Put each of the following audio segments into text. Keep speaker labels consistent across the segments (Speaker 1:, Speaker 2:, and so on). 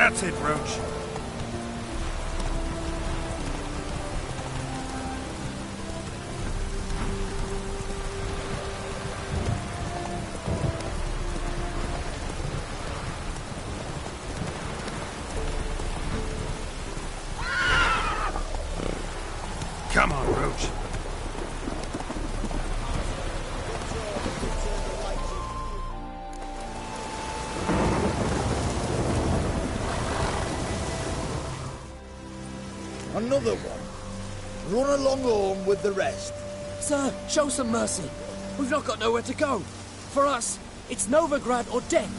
Speaker 1: That's it, Roach. Come on, Roach.
Speaker 2: Another one. Run along home with the rest.
Speaker 3: Sir, show some mercy. We've not got nowhere to go. For us, it's Novigrad or death.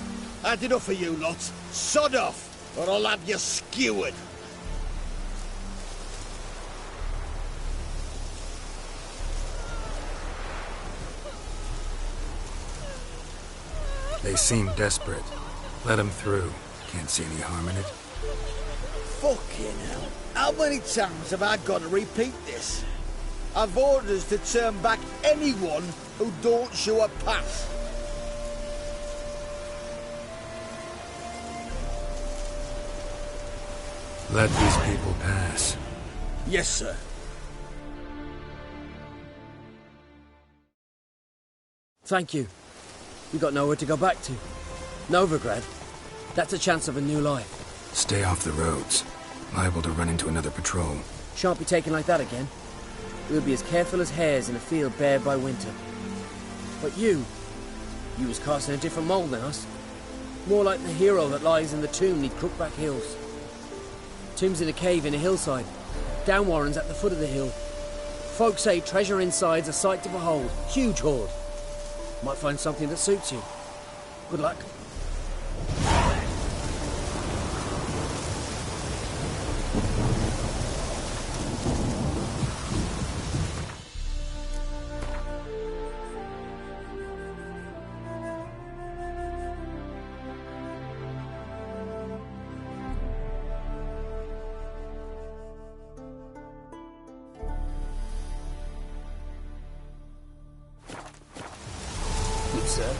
Speaker 2: Had enough of you lot. Sod off, or I'll have you skewered.
Speaker 4: They seem desperate. Let them through. Can't see any harm in it.
Speaker 2: Fucking hell. How many times have I got to repeat this? I've orders to turn back anyone who don't show a pass.
Speaker 4: Let these people pass.
Speaker 2: Yes, sir.
Speaker 3: Thank you. We got nowhere to go back to. Novigrad. That's a chance of a new life.
Speaker 4: Stay off the roads. Liable to run into another patrol.
Speaker 3: Shan't be taken like that again. We'll be as careful as hares in a field bared by winter. But you was cast in a different mould than us. More like the hero that lies in the tomb neath Crookback Hills. Tomb's in a cave in a hillside. Downwarren's at the foot of the hill. Folk say treasure inside's a sight to behold. Huge hoard. Might find something that suits you. Good luck. Good, sir.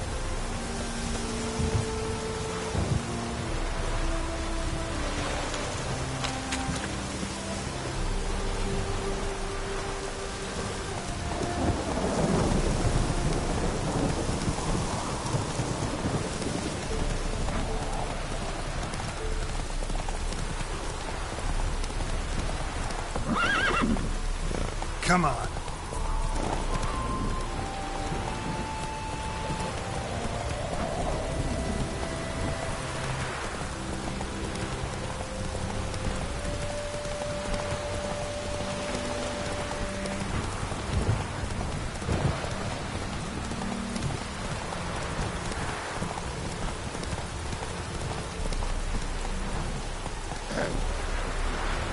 Speaker 1: Come on.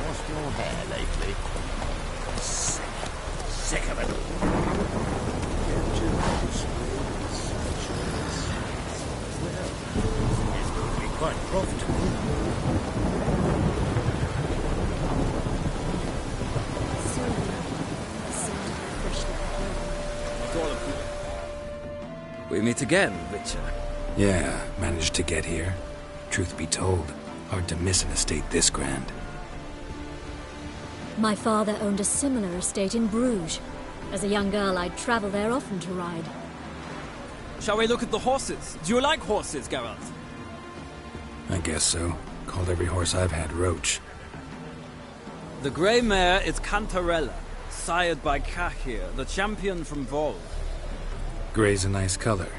Speaker 2: Lost your hair lately? Sick of it. It's going to be quite profitable.
Speaker 3: We meet again, Witcher.
Speaker 4: Yeah, managed to get here. Truth be told, hard to miss an estate this grand.
Speaker 5: My father owned a similar estate in Bruges. As a young girl, I'd travel there often to ride.
Speaker 6: Shall we look at the horses? Do you like horses, Geralt?
Speaker 4: I guess so. Called every horse I've had Roach.
Speaker 6: The grey mare is Cantarella, sired by Cahir, the champion from Vol.
Speaker 4: Grey's a nice color.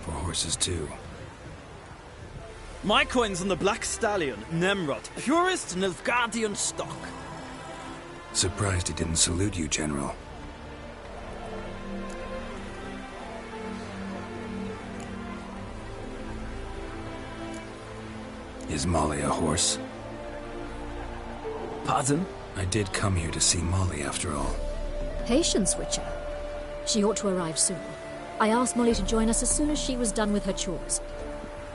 Speaker 4: For horses, too.
Speaker 6: My coin's on the black stallion, Nemrod, purest Nilfgaardian stock.
Speaker 4: Surprised he didn't salute you, General. Is Molly a horse?
Speaker 6: Pardon?
Speaker 4: I did come here to see Molly, after all.
Speaker 5: Patience, Witcher. She ought to arrive soon. I asked Molly to join us as soon as she was done with her chores.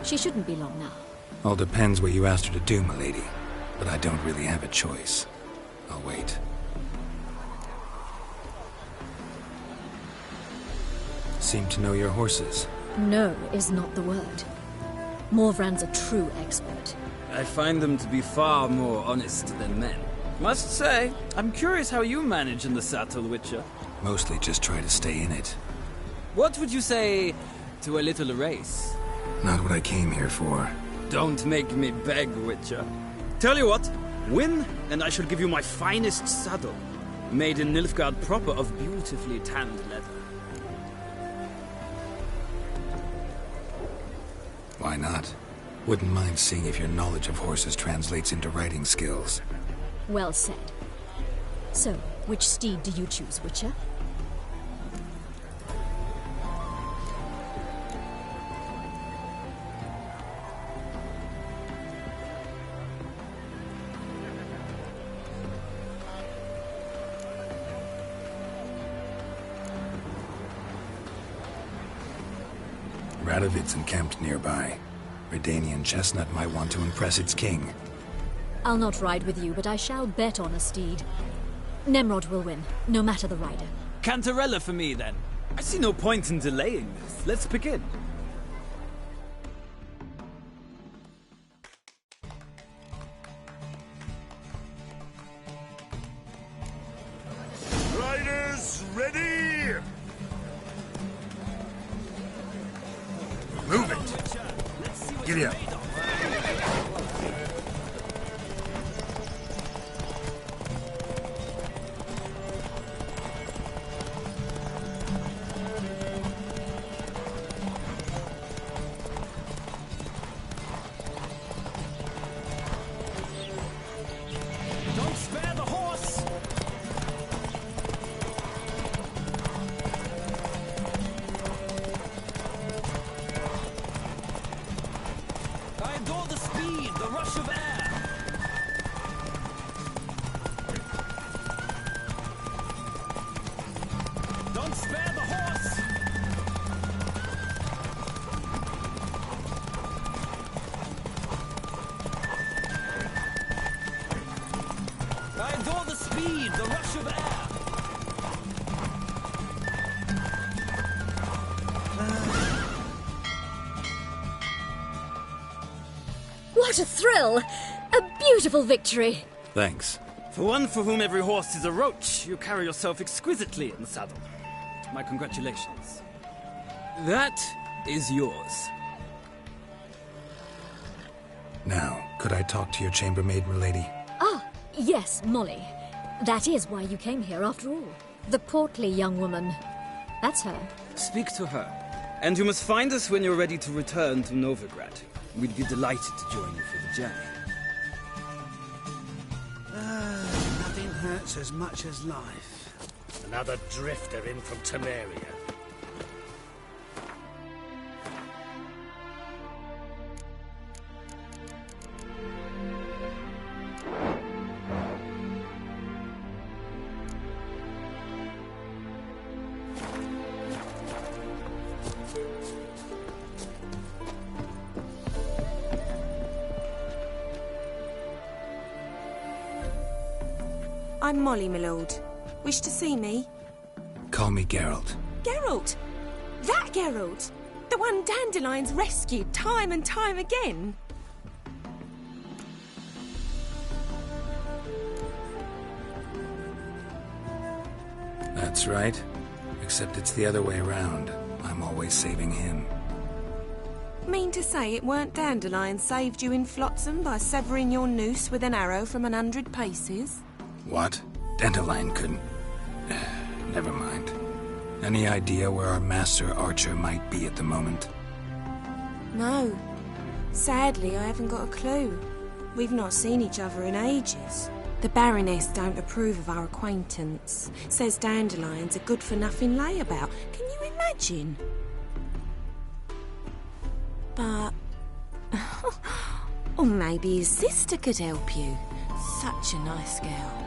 Speaker 5: She shouldn't be long now.
Speaker 4: All depends what you asked her to do, milady. But I don't really have a choice. I'll wait. Seem to know your horses.
Speaker 5: No is not the word. Morvran's a true expert.
Speaker 6: I find them to be far more honest than men. Must say, I'm curious how you manage in the saddle, Witcher.
Speaker 4: Mostly just try to stay in it.
Speaker 6: What would you say to a little race?
Speaker 4: Not what I came here for.
Speaker 6: Don't make me beg, Witcher. Tell you what, win, and I shall give you my finest saddle. Made in Nilfgaard proper of beautifully tanned leather.
Speaker 4: Why not? Wouldn't mind seeing if your knowledge of horses translates into riding skills.
Speaker 5: Well said. So, which steed do you choose, Witcher?
Speaker 4: Radovid's encamped nearby. Redanian chestnut might want to impress its king.
Speaker 5: I'll not ride with you, but I shall bet on a steed. Nemrod will win, no matter the rider.
Speaker 6: Cantarella for me, then. I see no point in delaying this. Let's begin.
Speaker 1: Riders, ready! Move it! Giddy up.
Speaker 6: Don't spare the horse! I adore the speed, the rush of air. Don't spare the horse! I adore the speed, the rush of air.
Speaker 5: What a thrill! A beautiful victory!
Speaker 4: Thanks.
Speaker 6: For one for whom every horse is a roach, you carry yourself exquisitely in the saddle. My congratulations. That is yours.
Speaker 4: Now, could I talk to your chambermaid, milady?
Speaker 5: Ah, yes, Molly. That is why you came here after all. The portly young woman. That's her.
Speaker 6: Speak to her. And you must find us when you're ready to return to Novigrad. We'd be delighted to join you for the journey.
Speaker 2: Nothing hurts as much as life. Another drifter in from Temeria.
Speaker 7: I'm Molly, my lord. Wish to see me?
Speaker 4: Call me Geralt.
Speaker 7: Geralt! That Geralt! The one Dandelion's rescued time and time again!
Speaker 4: That's right. Except it's the other way around. I'm always saving him.
Speaker 7: Mean to say it weren't Dandelion saved you in Flotsam by severing your noose with an arrow from 100 paces?
Speaker 4: What? Dandelion couldn't... Never mind. Any idea where our master archer might be at the moment?
Speaker 7: No. Sadly, I haven't got a clue. We've not seen each other in ages. The Baroness don't approve of our acquaintance. Says Dandelion's a good-for-nothing layabout. Can you imagine? But... or maybe his sister could help you. Such a nice girl.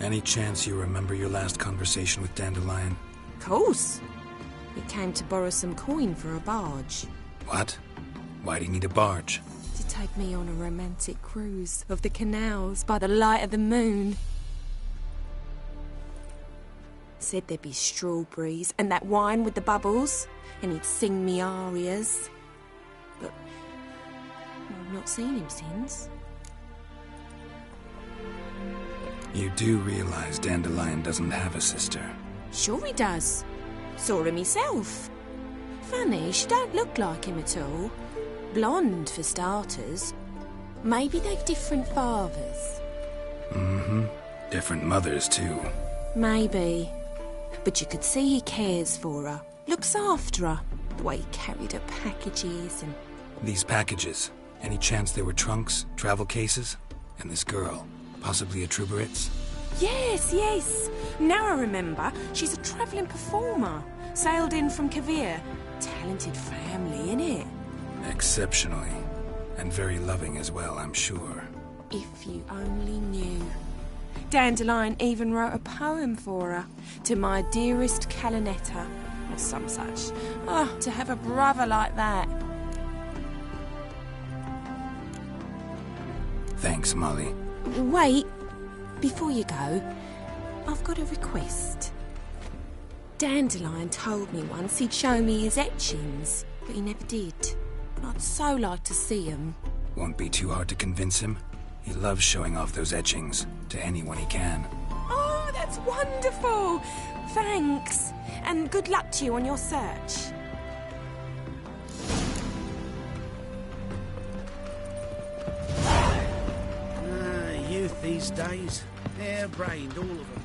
Speaker 4: Any chance you remember your last conversation with Dandelion?
Speaker 7: Course. It came to borrow some coin for a barge.
Speaker 4: What? Why do you need a barge?
Speaker 7: To take me on a romantic cruise of the canals by the light of the moon. Said there'd be strawberries and that wine with the bubbles, and he'd sing me arias. But I've not seen him since.
Speaker 4: You do realize Dandelion doesn't have a sister?
Speaker 7: Sure he does. Saw him myself. Funny, she don't look like him at all. Blonde, for starters. Maybe they've different fathers.
Speaker 4: Mm-hmm. Different mothers, too.
Speaker 7: Maybe. But you could see he cares for her. Looks after her. The way he carried her packages and...
Speaker 4: These packages, any chance they were trunks, travel cases? And this girl, possibly a Truberitz?
Speaker 7: Yes, yes. Now I remember, she's a travelling performer. Sailed in from Kavir. Talented family, innit?
Speaker 4: Exceptionally. And very loving as well, I'm sure.
Speaker 7: If you only knew. Dandelion even wrote a poem for her. To my dearest Calinetta. Or some such. Oh, to have a brother like that.
Speaker 4: Thanks, Molly.
Speaker 7: Wait. Before you go, I've got a request. Dandelion told me once he'd show me his etchings, but he never did. I'd so like to see them.
Speaker 4: Won't be too hard to convince him. He loves showing off those etchings to anyone he can.
Speaker 7: Oh, that's wonderful! Thanks. And good luck to you on your search.
Speaker 1: Youth these days. Hair-brained, all of them.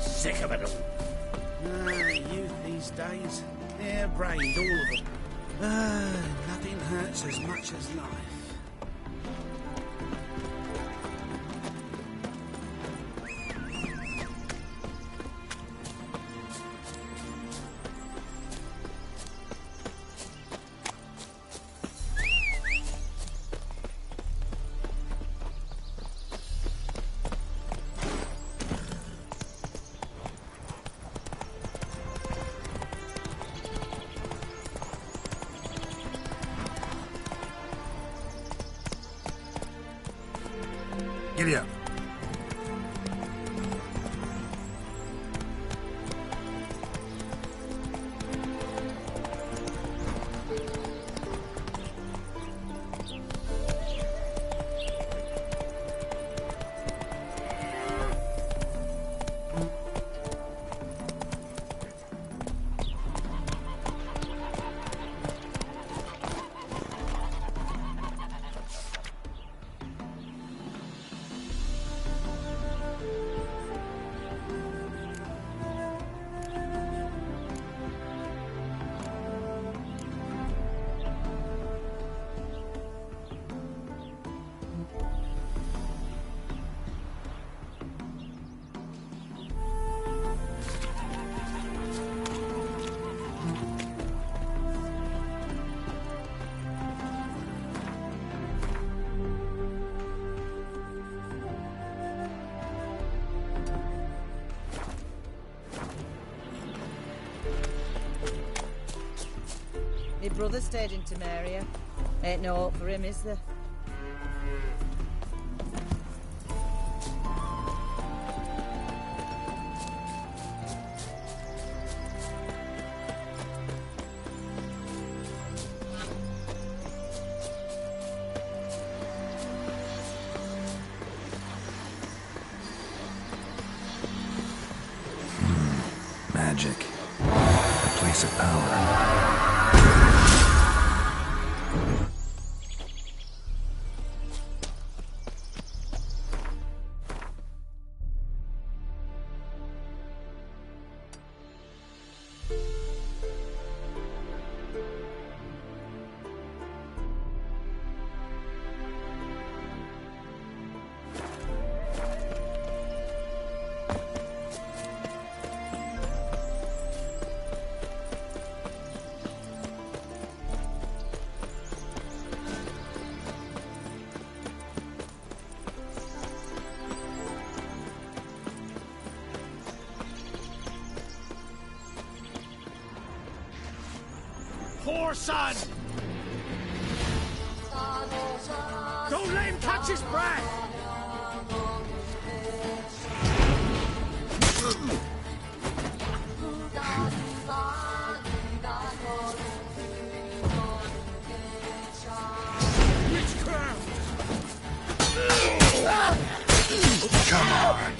Speaker 1: Sick of it all. Youth these days. Hair-brained, all of them. Nothing hurts as much as life. Giddy up.
Speaker 8: My brother stayed in Temeria. Ain't no hope for him, is there?
Speaker 4: Magic. A place of power.
Speaker 1: your son! Don't let him catch his breath!
Speaker 4: Come on.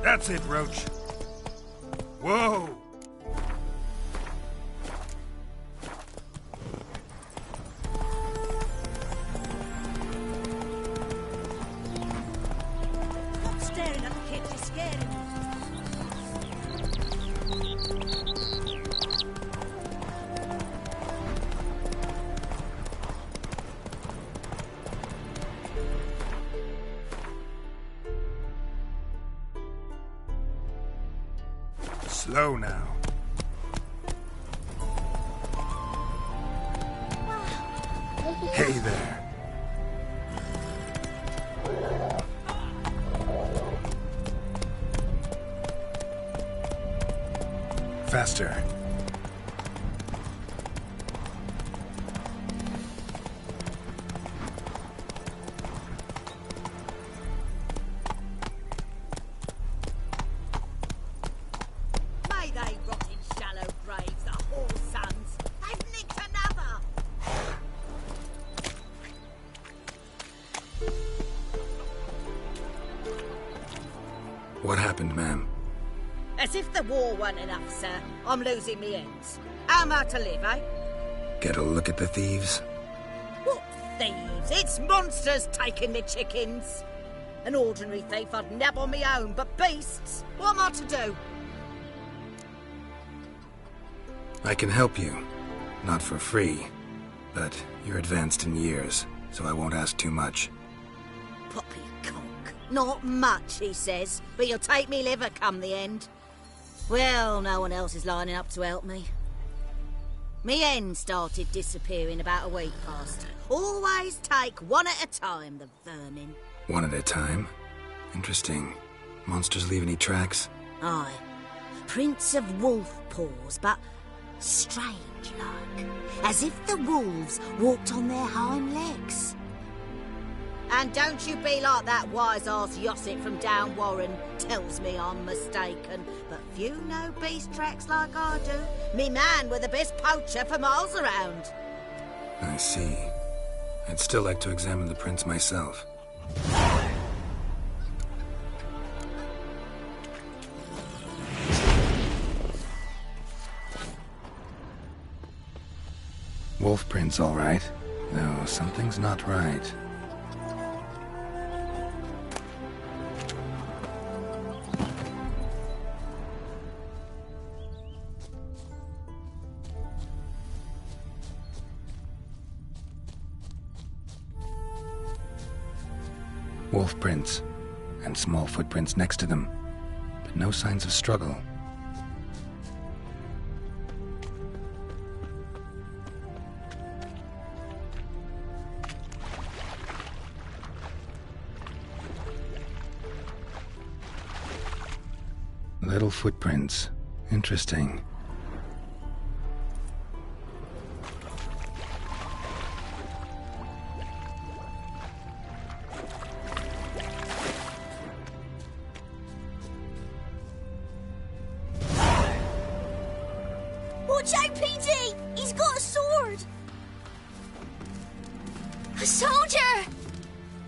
Speaker 4: That's it, Roach. Whoa!
Speaker 8: Stop staring at the kid, you're scaring him.
Speaker 4: Slow now. Hey there. Faster.
Speaker 8: May they rot in shallow graves, the whore sons. They've nicked another.
Speaker 4: What happened, ma'am?
Speaker 8: As if the war weren't enough, sir. I'm losing me ends. How am I to live, eh?
Speaker 4: Get a look at the thieves?
Speaker 8: What thieves? It's monsters taking me chickens. An ordinary thief I'd nab on me own, but beasts? What am I to do?
Speaker 4: I can help you. Not for free. But you're advanced in years, so I won't ask too much.
Speaker 8: Poppy cock. Not much, he says, but you'll take me liver come the end. Well, no one else is lining up to help me. Me hen started disappearing about a week past. Always take one at a time, the vermin.
Speaker 4: One at a time? Interesting. Monsters leave any tracks?
Speaker 8: Aye. Prints of wolf paws, but strange like. As if the wolves walked on their hind legs. And don't you be like that wise-ass Yossit from down Warren tells me I'm mistaken. But few know beast tracks like I do. Me man were the best poacher for miles around.
Speaker 4: I see. I'd still like to examine the prints myself. Wolf prints, all right. No, something's not right. Wolf prints, and small footprints next to them, but no signs of struggle. Little footprints. Interesting.
Speaker 8: PD! He's got a sword!
Speaker 5: A soldier!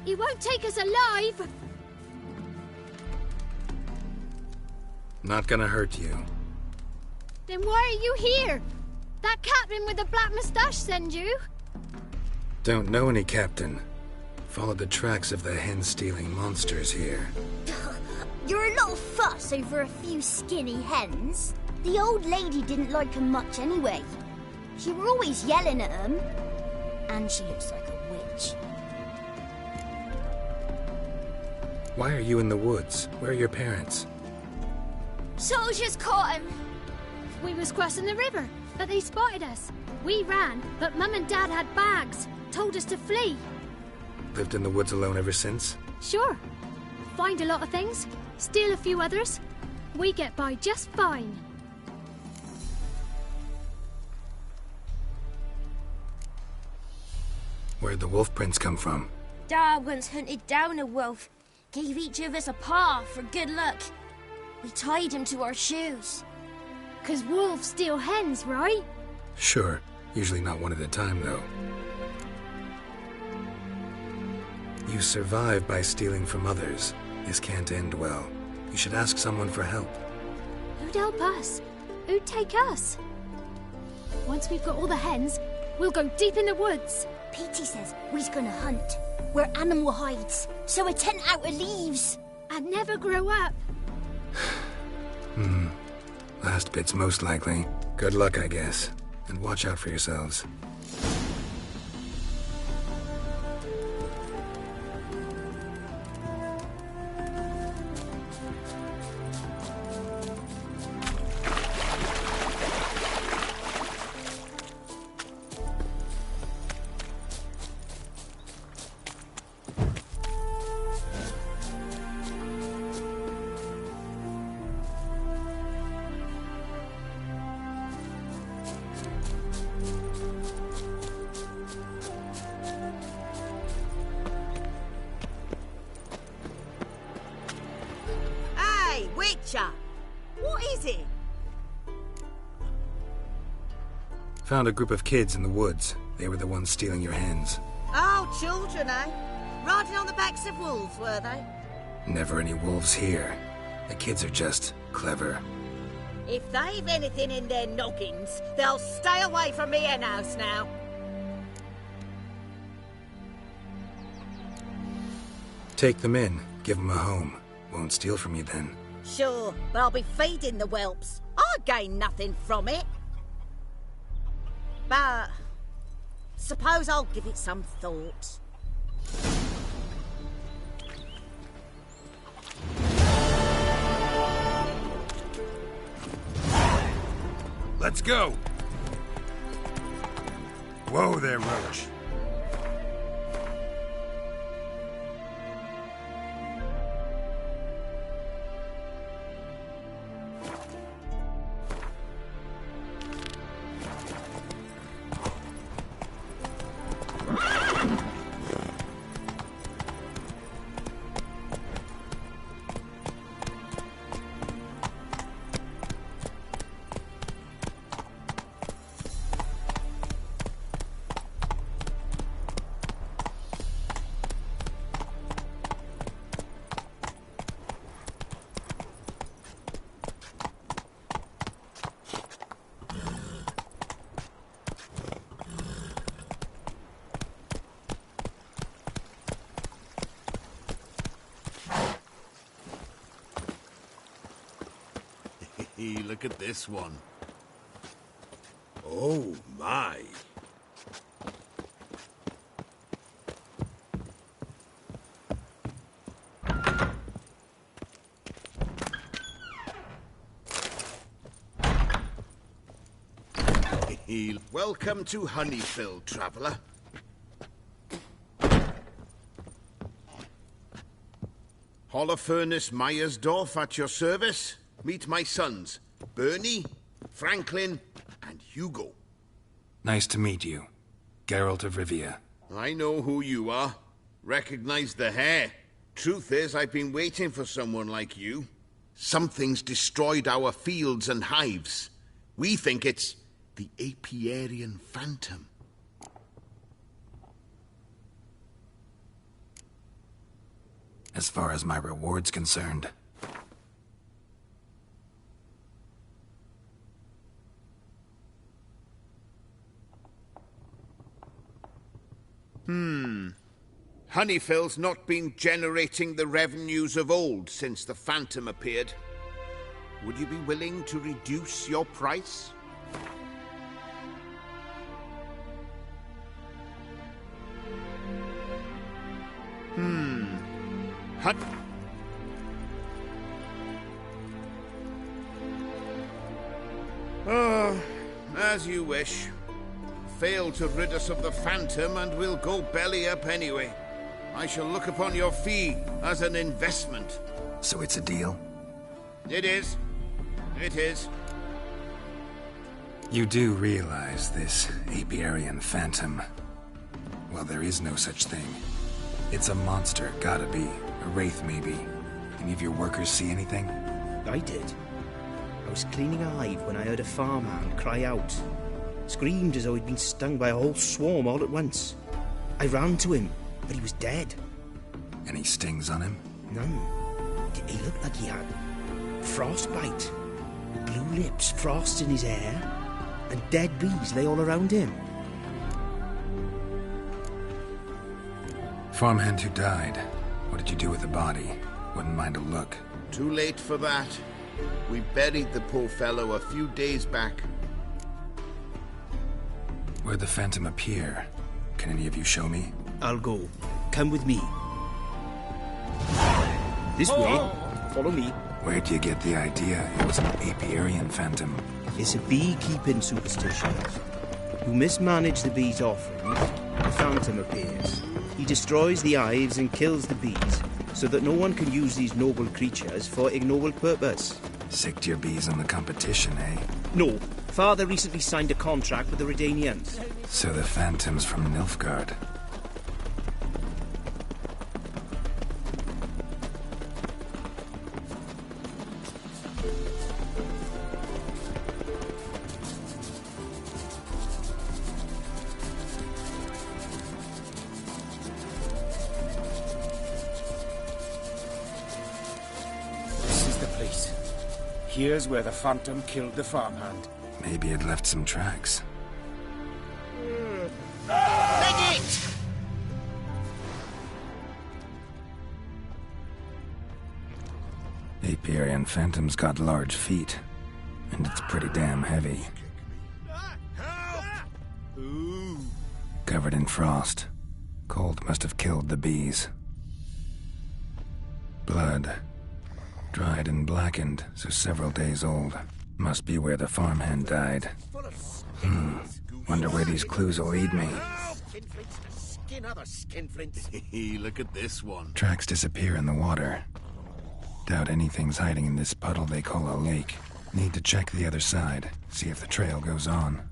Speaker 5: He won't take us alive!
Speaker 4: Not gonna hurt you.
Speaker 5: Then why are you here? That captain with the black moustache send you?
Speaker 4: Don't know any captain. Followed the tracks of the hen-stealing monsters here.
Speaker 8: You're a little fuss over a few skinny hens. The old lady didn't like 'em much anyway. She were always yelling at 'em. And she looks like a witch.
Speaker 4: Why are you in the woods? Where are your parents?
Speaker 5: Soldiers caught him. We was crossing the river, but they spotted us. We ran, but Mum and Dad had bags. Told us to flee.
Speaker 4: Lived in the woods alone ever since?
Speaker 5: Sure. Find a lot of things, steal a few others. We get by just fine.
Speaker 4: Where'd the wolf prints come from?
Speaker 9: Dad once hunted down a wolf. Gave each of us a paw for good luck. We tied him to our shoes.
Speaker 5: 'Cause wolves steal hens, right?
Speaker 4: Sure. Usually not one at a time, though. You survive by stealing from others. This can't end well. You should ask someone for help.
Speaker 5: Who'd help us? Who'd take us? Once we've got all the hens, we'll go deep in the woods.
Speaker 8: Petey says we's gonna hunt. Where animal hides, so a tent out of leaves.
Speaker 5: And never grow up.
Speaker 4: Last bit's most likely. Good luck, I guess. And watch out for yourselves.
Speaker 8: Hey, Witcher! What is it?
Speaker 4: Found a group of kids in the woods. They were the ones stealing your hens.
Speaker 8: Oh, children, eh? Riding on the backs of wolves, were they?
Speaker 4: Never any wolves here. The kids are just clever.
Speaker 8: If they've anything in their noggins, they'll stay away from me hen house now.
Speaker 4: Take them in. Give them a home. Won't steal from you then.
Speaker 8: Sure, but I'll be feeding the whelps. I gain nothing from it. But suppose I'll give it some thought.
Speaker 4: Let's go! Whoa there, Roach.
Speaker 1: Look at this one. Oh, my. Welcome to Honeyfield, traveller. Holofernes Myersdorf at your service. Meet my sons, Bernie, Franklin, and Hugo.
Speaker 4: Nice to meet you. Geralt of Rivia.
Speaker 1: I know who you are. Recognize the hair. Truth is, I've been waiting for someone like you. Something's destroyed our fields and hives. We think it's The apiarian phantom.
Speaker 4: As far as my reward's concerned.
Speaker 10: Honeyfell's not been generating the revenues of old since the Phantom appeared. Would you be willing to reduce your price? Oh, as you wish. Fail to rid us of the Phantom and we'll go belly up anyway. I shall look upon your fee as an investment.
Speaker 4: So it's a deal?
Speaker 10: It is. It is.
Speaker 4: You do realize this apiarian phantom? Well, there is no such thing. It's a monster, gotta be. A wraith, maybe. Any of your workers see anything?
Speaker 6: I did. I was cleaning a hive when I heard a farmhand cry out. Screamed as though he'd been stung by a whole swarm all at once. I ran to him, but he was dead.
Speaker 4: Any stings on him?
Speaker 6: None. He looked like he had frostbite. Blue lips, frost in his hair, and dead bees lay all around him.
Speaker 4: Farmhand who died. What did you do with the body? Wouldn't mind a look.
Speaker 10: Too late for that. We buried the poor fellow a few days back.
Speaker 4: Where'd the phantom appear? Can any of you show me?
Speaker 6: I'll go. Come with me. This way. Follow me.
Speaker 4: Where'd you get the idea it was an apiarian phantom?
Speaker 6: It's a beekeeping superstition. You mismanage the bees' offering, the phantom appears. He destroys the hives and kills the bees, so that no one can use these noble creatures for ignoble purpose.
Speaker 4: Sicked your bees on the competition, eh?
Speaker 6: No. Father recently signed a contract with the Redanians.
Speaker 4: So the phantom's from Nilfgaard.
Speaker 3: This is the place. Here's where the phantom killed the farmhand.
Speaker 4: Maybe it left some tracks.
Speaker 8: Leg it!
Speaker 4: Apiarian phantom's got large feet, and it's pretty damn heavy. Covered in frost. Cold must have killed the bees. Blood. Dried and blackened, so several days old. Must be where the farmhand died. Wonder where these clues will lead me.
Speaker 1: Look at this one.
Speaker 4: Tracks disappear in the water. Doubt anything's hiding in this puddle they call a lake. Need to check the other side, see if the trail goes on.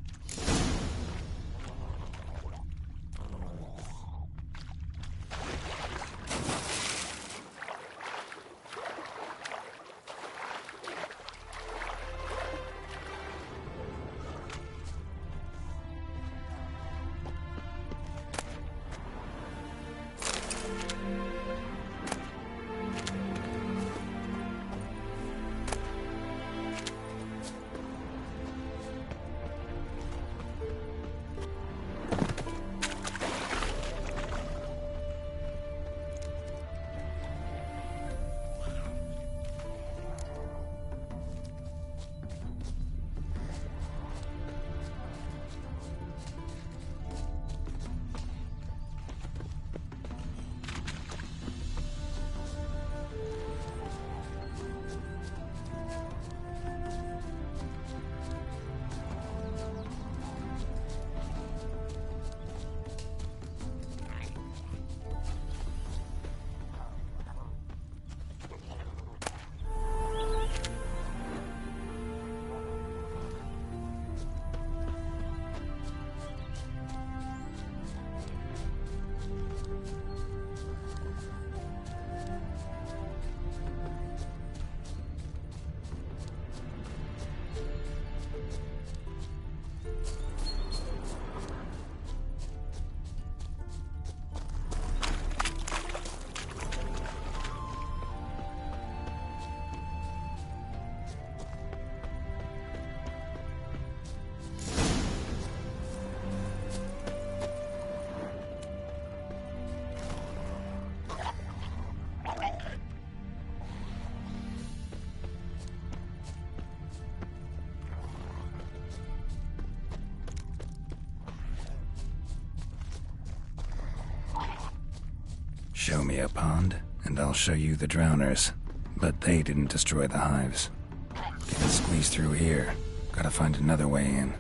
Speaker 4: Show me a pond, and I'll show you the drowners. But they didn't destroy the hives. Can't squeeze through here. Gotta find another way in.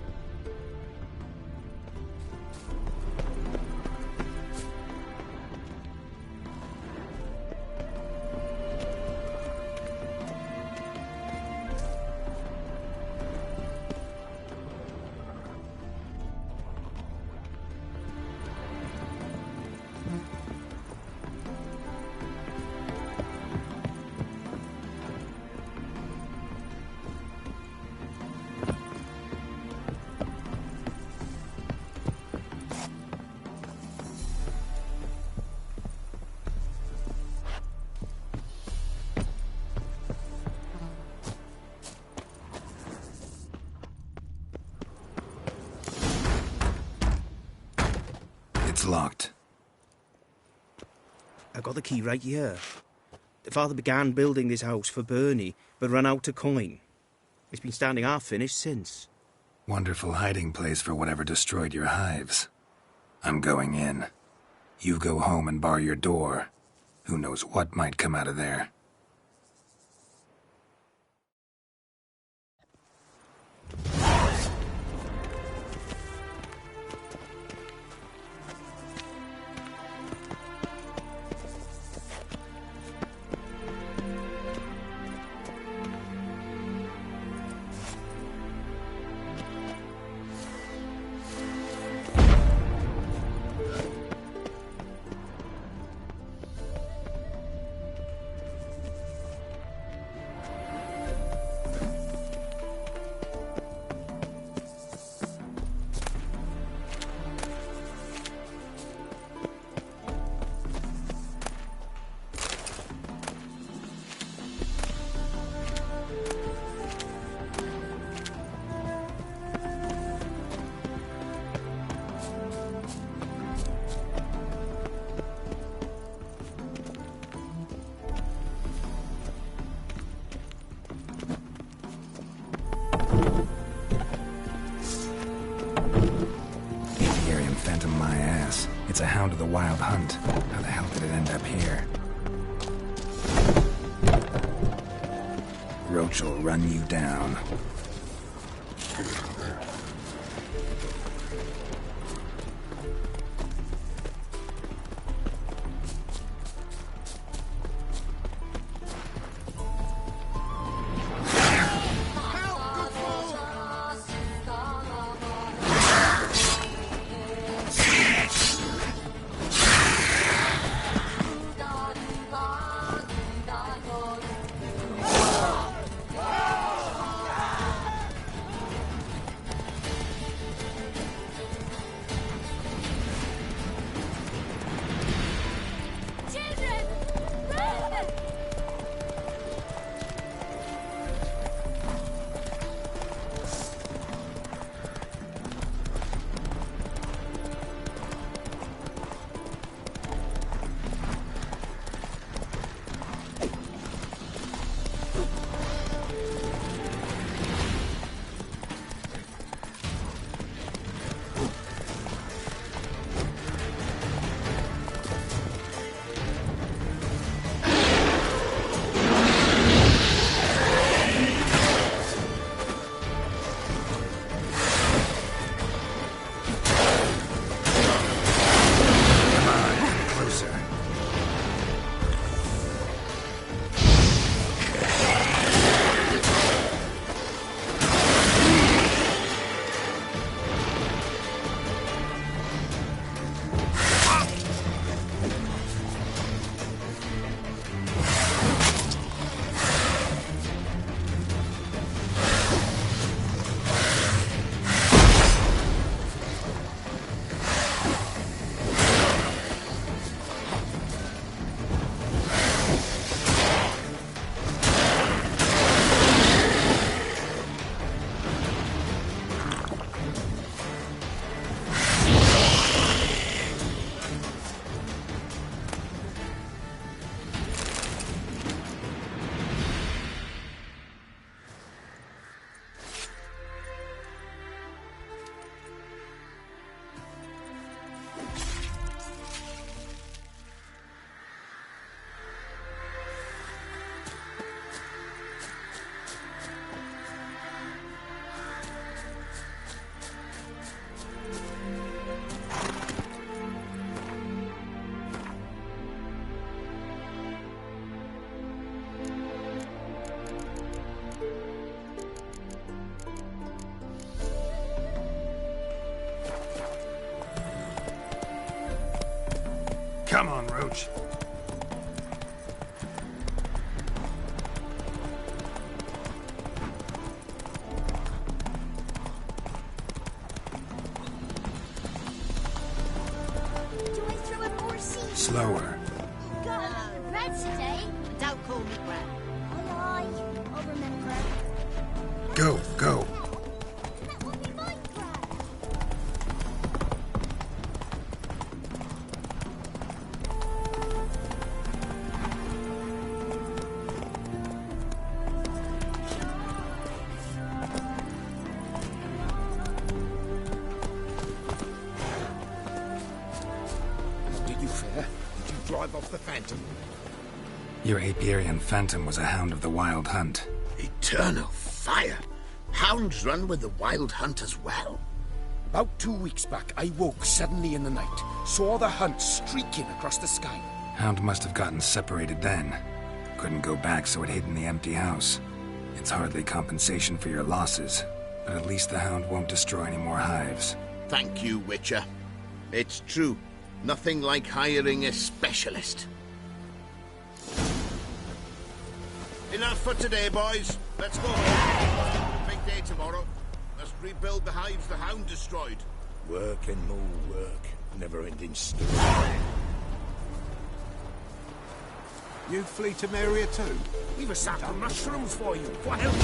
Speaker 4: It's locked.
Speaker 6: I got the key right here. The father began building this house for Bernie, but ran out of coin. It's been standing half finished since.
Speaker 4: Wonderful hiding place for whatever destroyed your hives. I'm going in. You go home and bar your door. Who knows what might come out of there. Phantom my ass. It's a hound of the wild hunt. How the hell did it end up here? Roach will run you down. Come on, Roach.
Speaker 9: Do I throw in more seeds?
Speaker 4: Slower.
Speaker 9: Got a lot of bread today.
Speaker 8: Don't call me Gran.
Speaker 9: Aye, aye. I'll remember.
Speaker 4: Go, go.
Speaker 9: That will be my bread.
Speaker 11: Did you fare? Did you drive off the Phantom?
Speaker 4: Your Apiarian Phantom was a hound of the Wild Hunt.
Speaker 10: Eternal fire! Hounds run with the Wild Hunt as well.
Speaker 11: About 2 weeks back, I woke suddenly in the night, saw the hunt streaking across the sky.
Speaker 4: Hound must have gotten separated then. Couldn't go back, so it hid in the empty house. It's hardly compensation for your losses, but at least the hound won't destroy any more hives.
Speaker 10: Thank you, Witcher. It's true. Nothing like hiring a specialist. Enough for today, boys. Let's go. Big day tomorrow. Must rebuild the hives the hound destroyed.
Speaker 11: Work and more work. Never-ending story. You flee to Maria too? We've a sack of mushrooms for you. For help.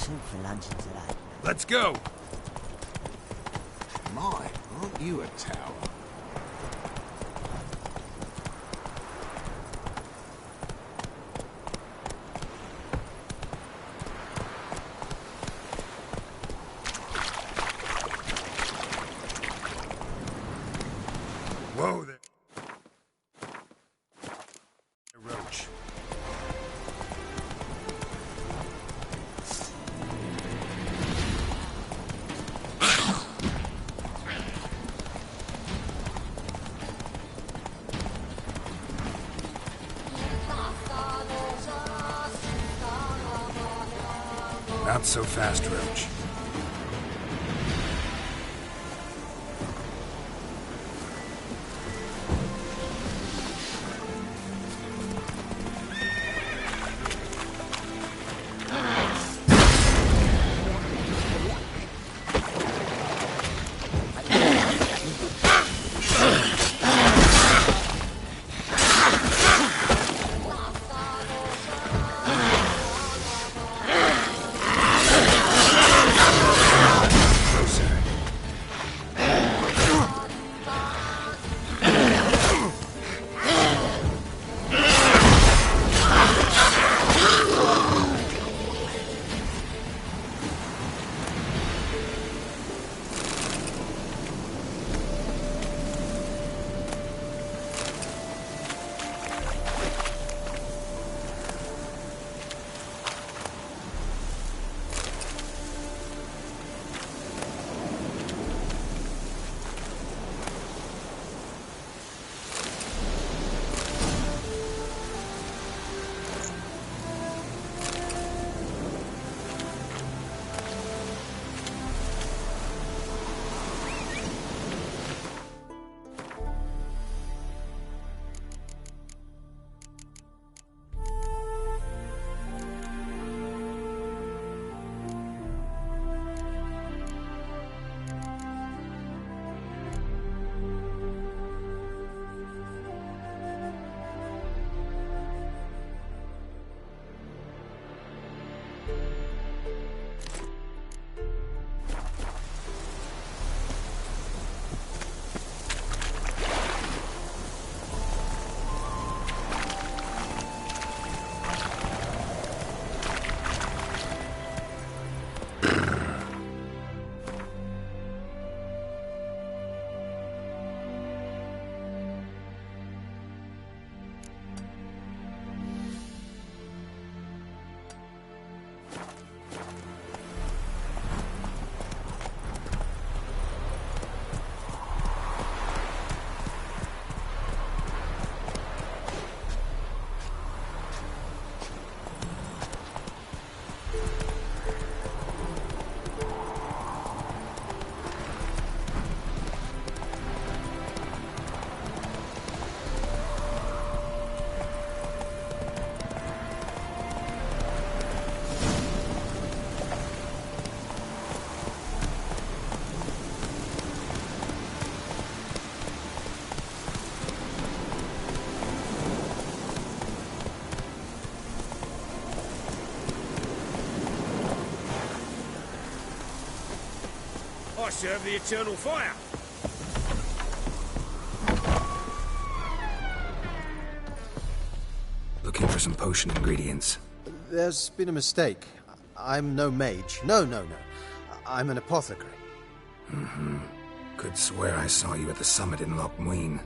Speaker 8: took for luncheon today.
Speaker 4: Let's go!
Speaker 11: My, aren't you a tower?
Speaker 4: Whoa there. Roach. Not so fast, Roach.
Speaker 1: I serve the eternal fire.
Speaker 4: Looking for some potion ingredients.
Speaker 12: There's been a mistake. I'm no mage. No. I'm an apothecary.
Speaker 4: Could swear I saw you at the summit in Loch Muin.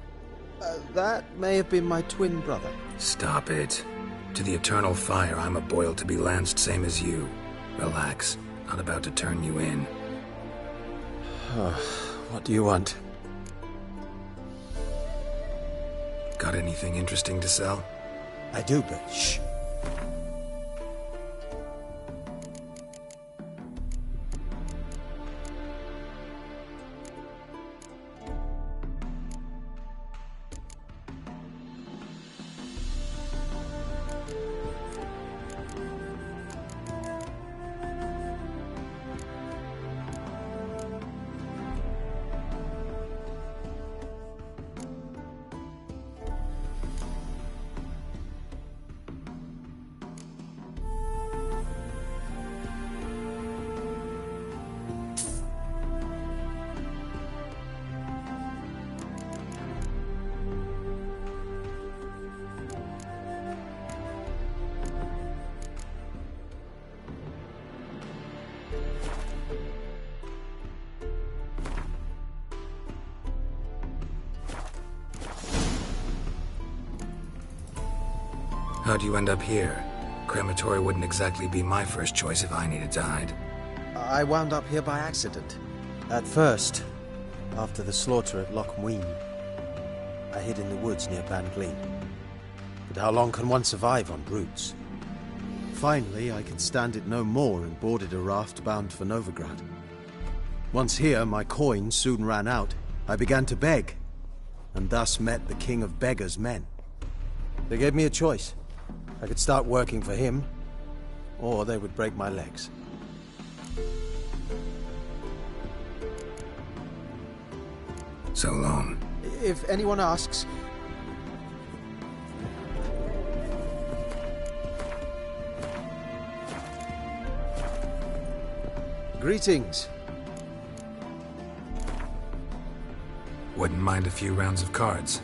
Speaker 12: That may have been my twin brother.
Speaker 4: Stop it. To the eternal fire, I'm a boil to be lanced same as you. Relax. Not about to turn you in.
Speaker 12: What do you want?
Speaker 4: Got anything interesting to sell?
Speaker 12: I do, but shh.
Speaker 4: How'd you end up here? Crematory wouldn't exactly be my first choice if I needed to hide.
Speaker 12: I wound up here by accident. At first, after the slaughter at Loch Mween, I hid in the woods near Bangleen. But how long can one survive on brutes? Finally, I could stand it no more and boarded a raft bound for Novigrad. Once here, my coin soon ran out. I began to beg, and thus met the king of beggars' men. They gave me a choice. I could start working for him, or they would break my legs.
Speaker 4: So long.
Speaker 12: If anyone asks... Greetings.
Speaker 4: Wouldn't mind a few rounds of cards.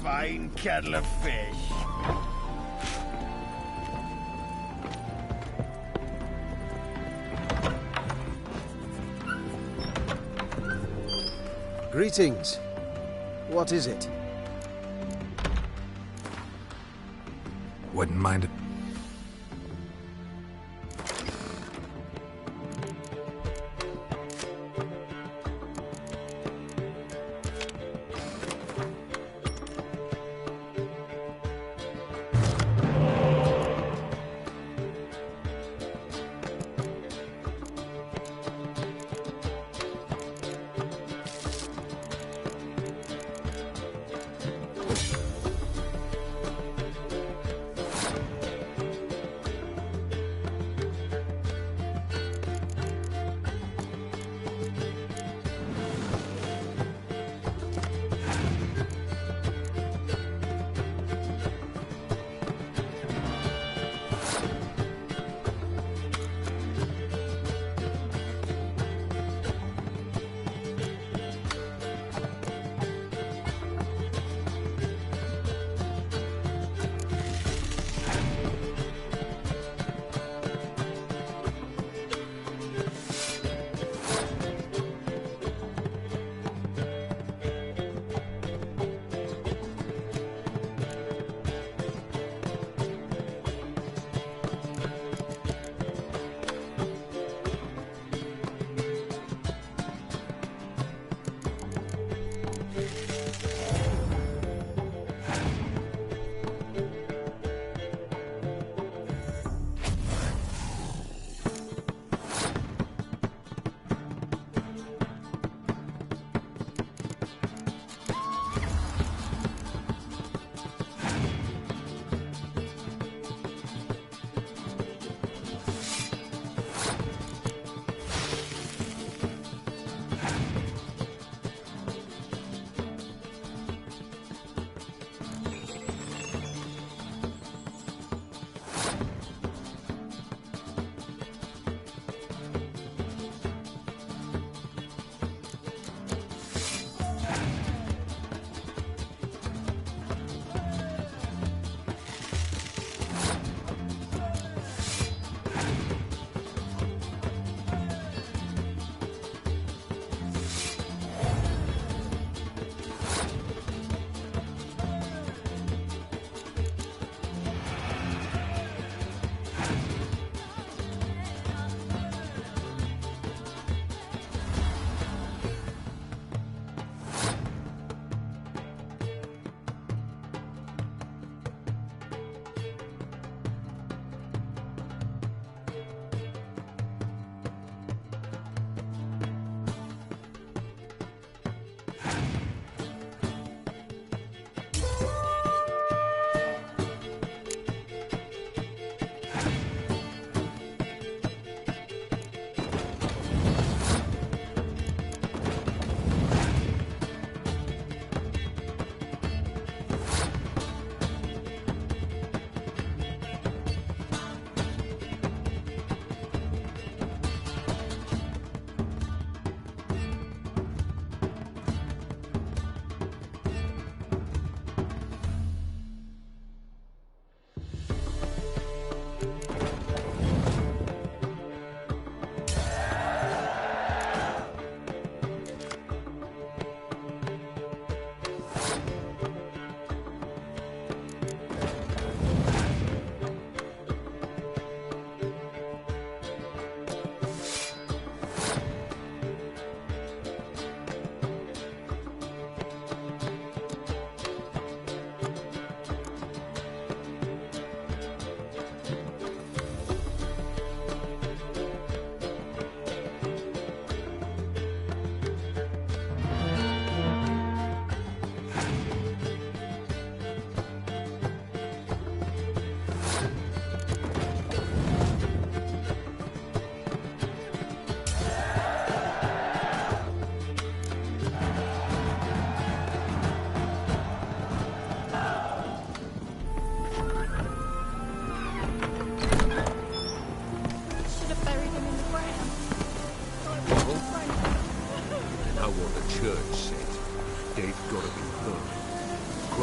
Speaker 2: fine kettle of fish.
Speaker 12: Greetings. What is it?
Speaker 4: Wouldn't mind it.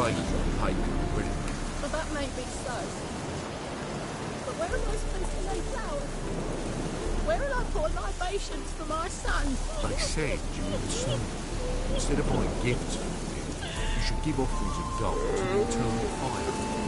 Speaker 11: libations on paper, really.
Speaker 13: But that may be so. But where am I supposed to lay flowers? Where will I pour libations for my son?
Speaker 11: They said during the sermon, instead of buying gifts for him, you should give offerings of gold to the eternal fire.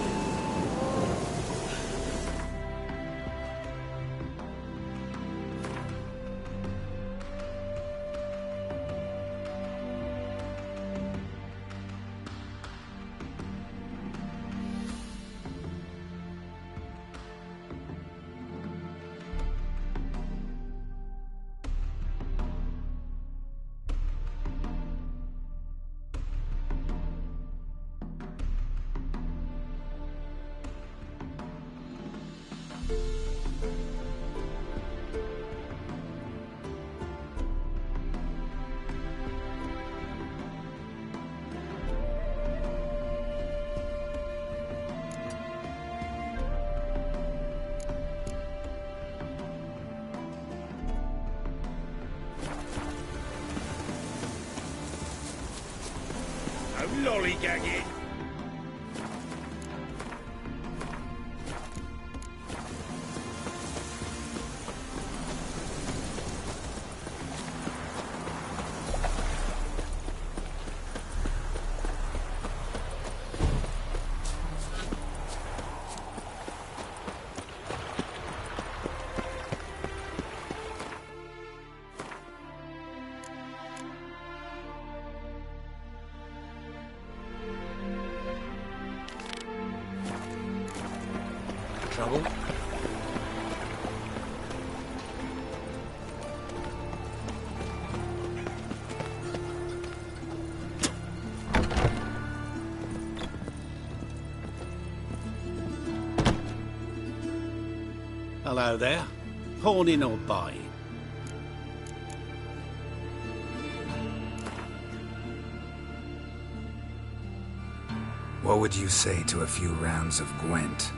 Speaker 1: Lollygagging.
Speaker 3: Trouble?
Speaker 1: Hello there. Pawning or buying?
Speaker 4: What would you say to a few rounds of Gwent?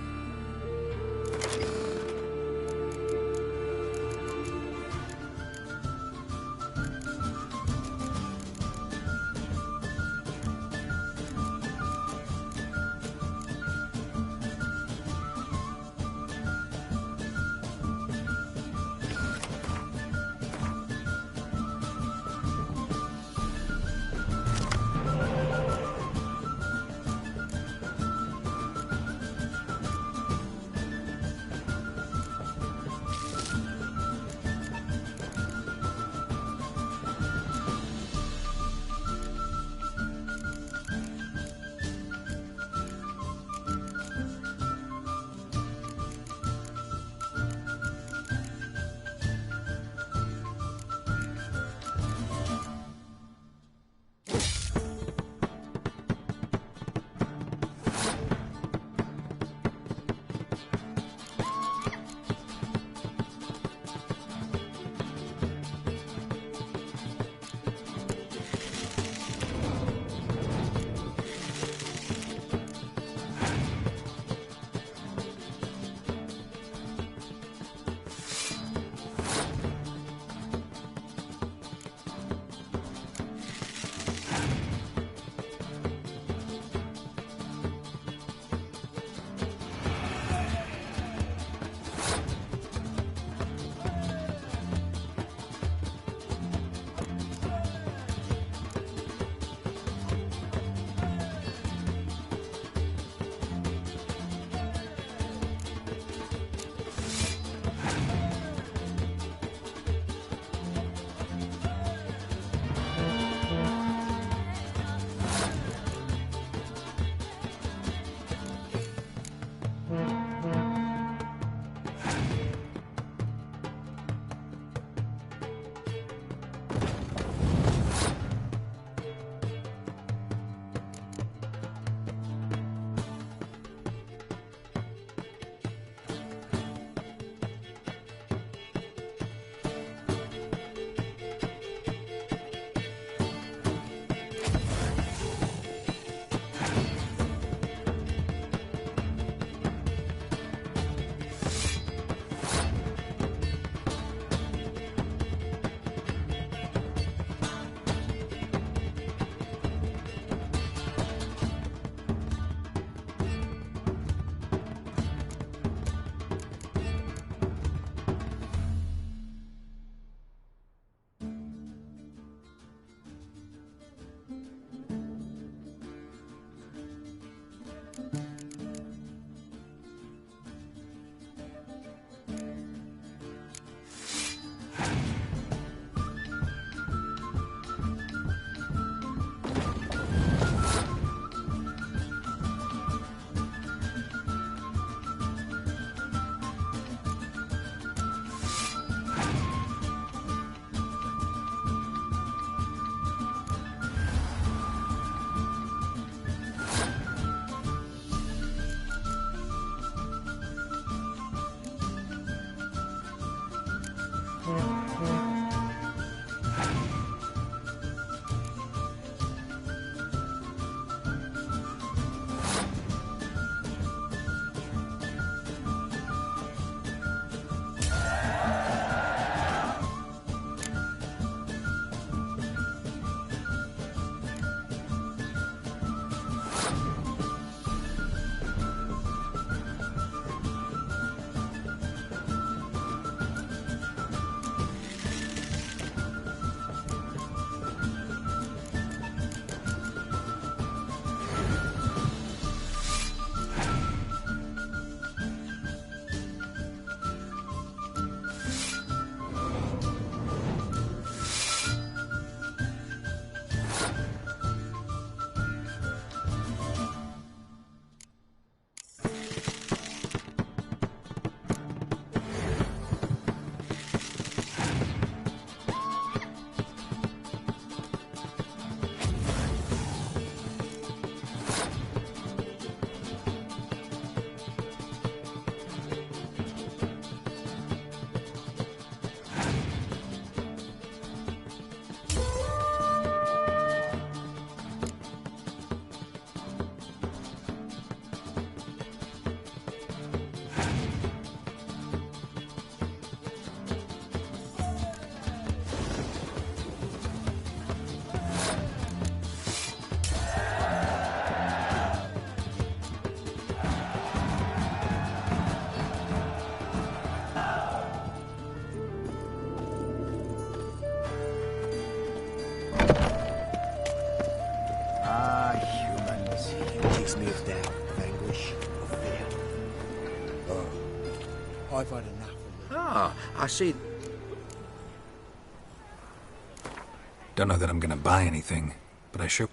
Speaker 2: I've had enough of it.
Speaker 14: Ah, I see.
Speaker 4: Don't know that I'm gonna buy anything, but I sure...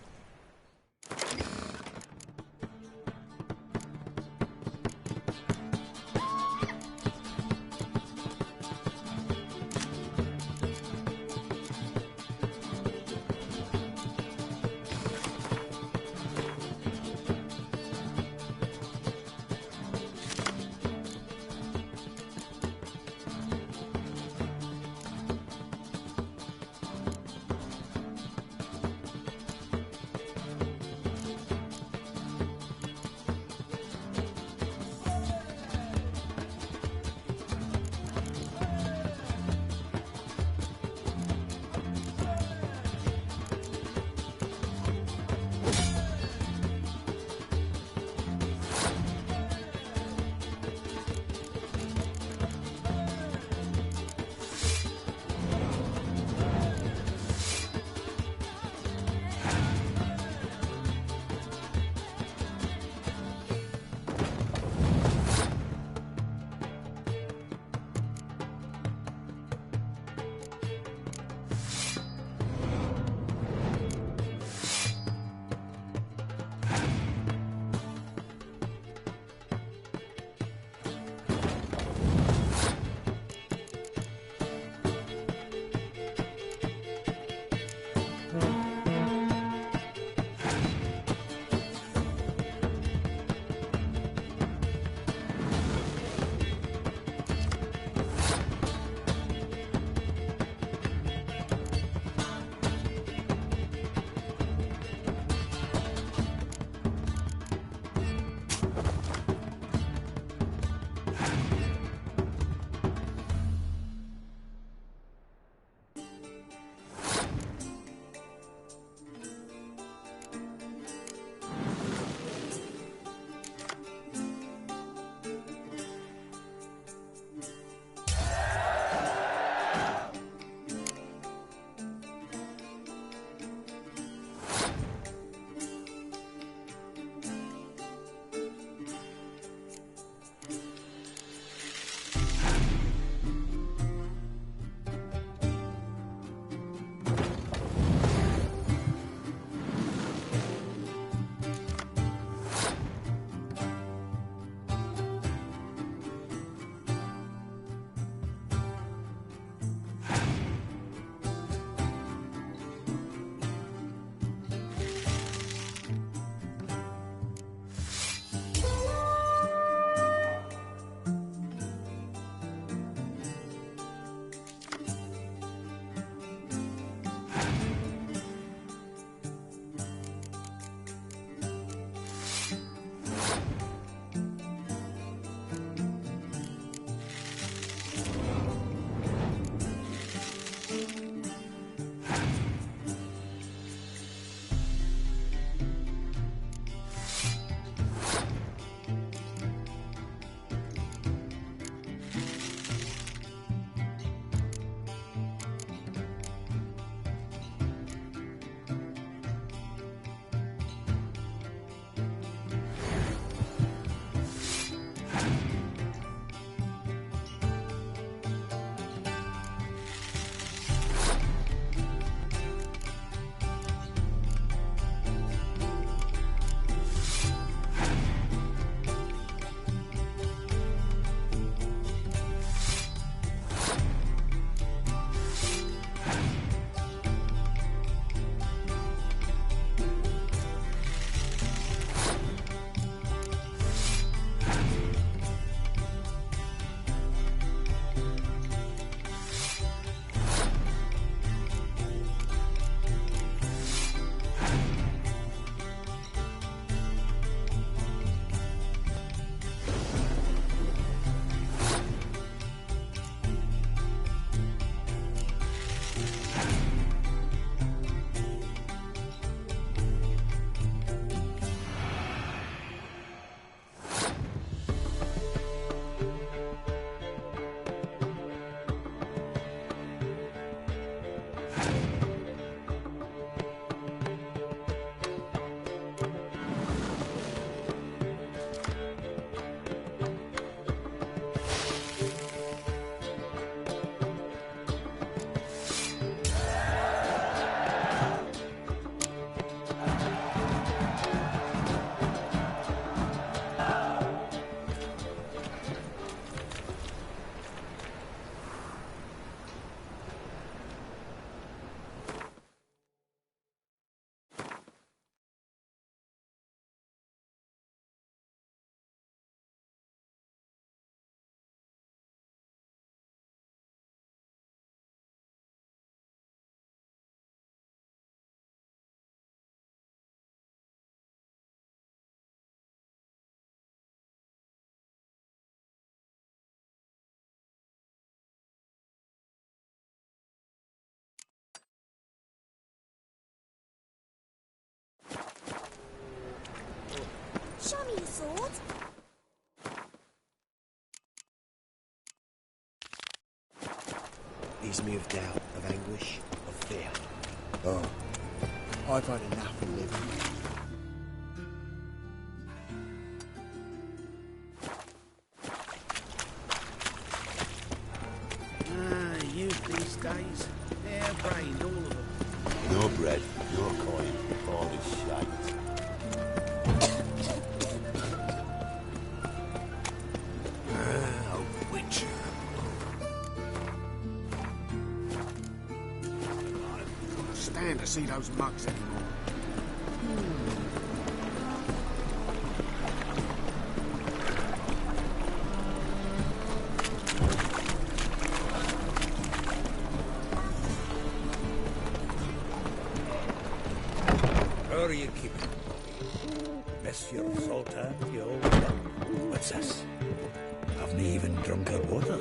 Speaker 6: He's moved out of anguish, of fear.
Speaker 2: Oh, I've had enough of living.
Speaker 1: Youth these days, hair-brained, all of them.
Speaker 14: No bread, no coin, all is shite.
Speaker 11: A witcher. I can't stand to see those mugs anymore.
Speaker 15: How are you keeping? Monsieur Sultan, you old man. What's this? Haven't even drunk her water?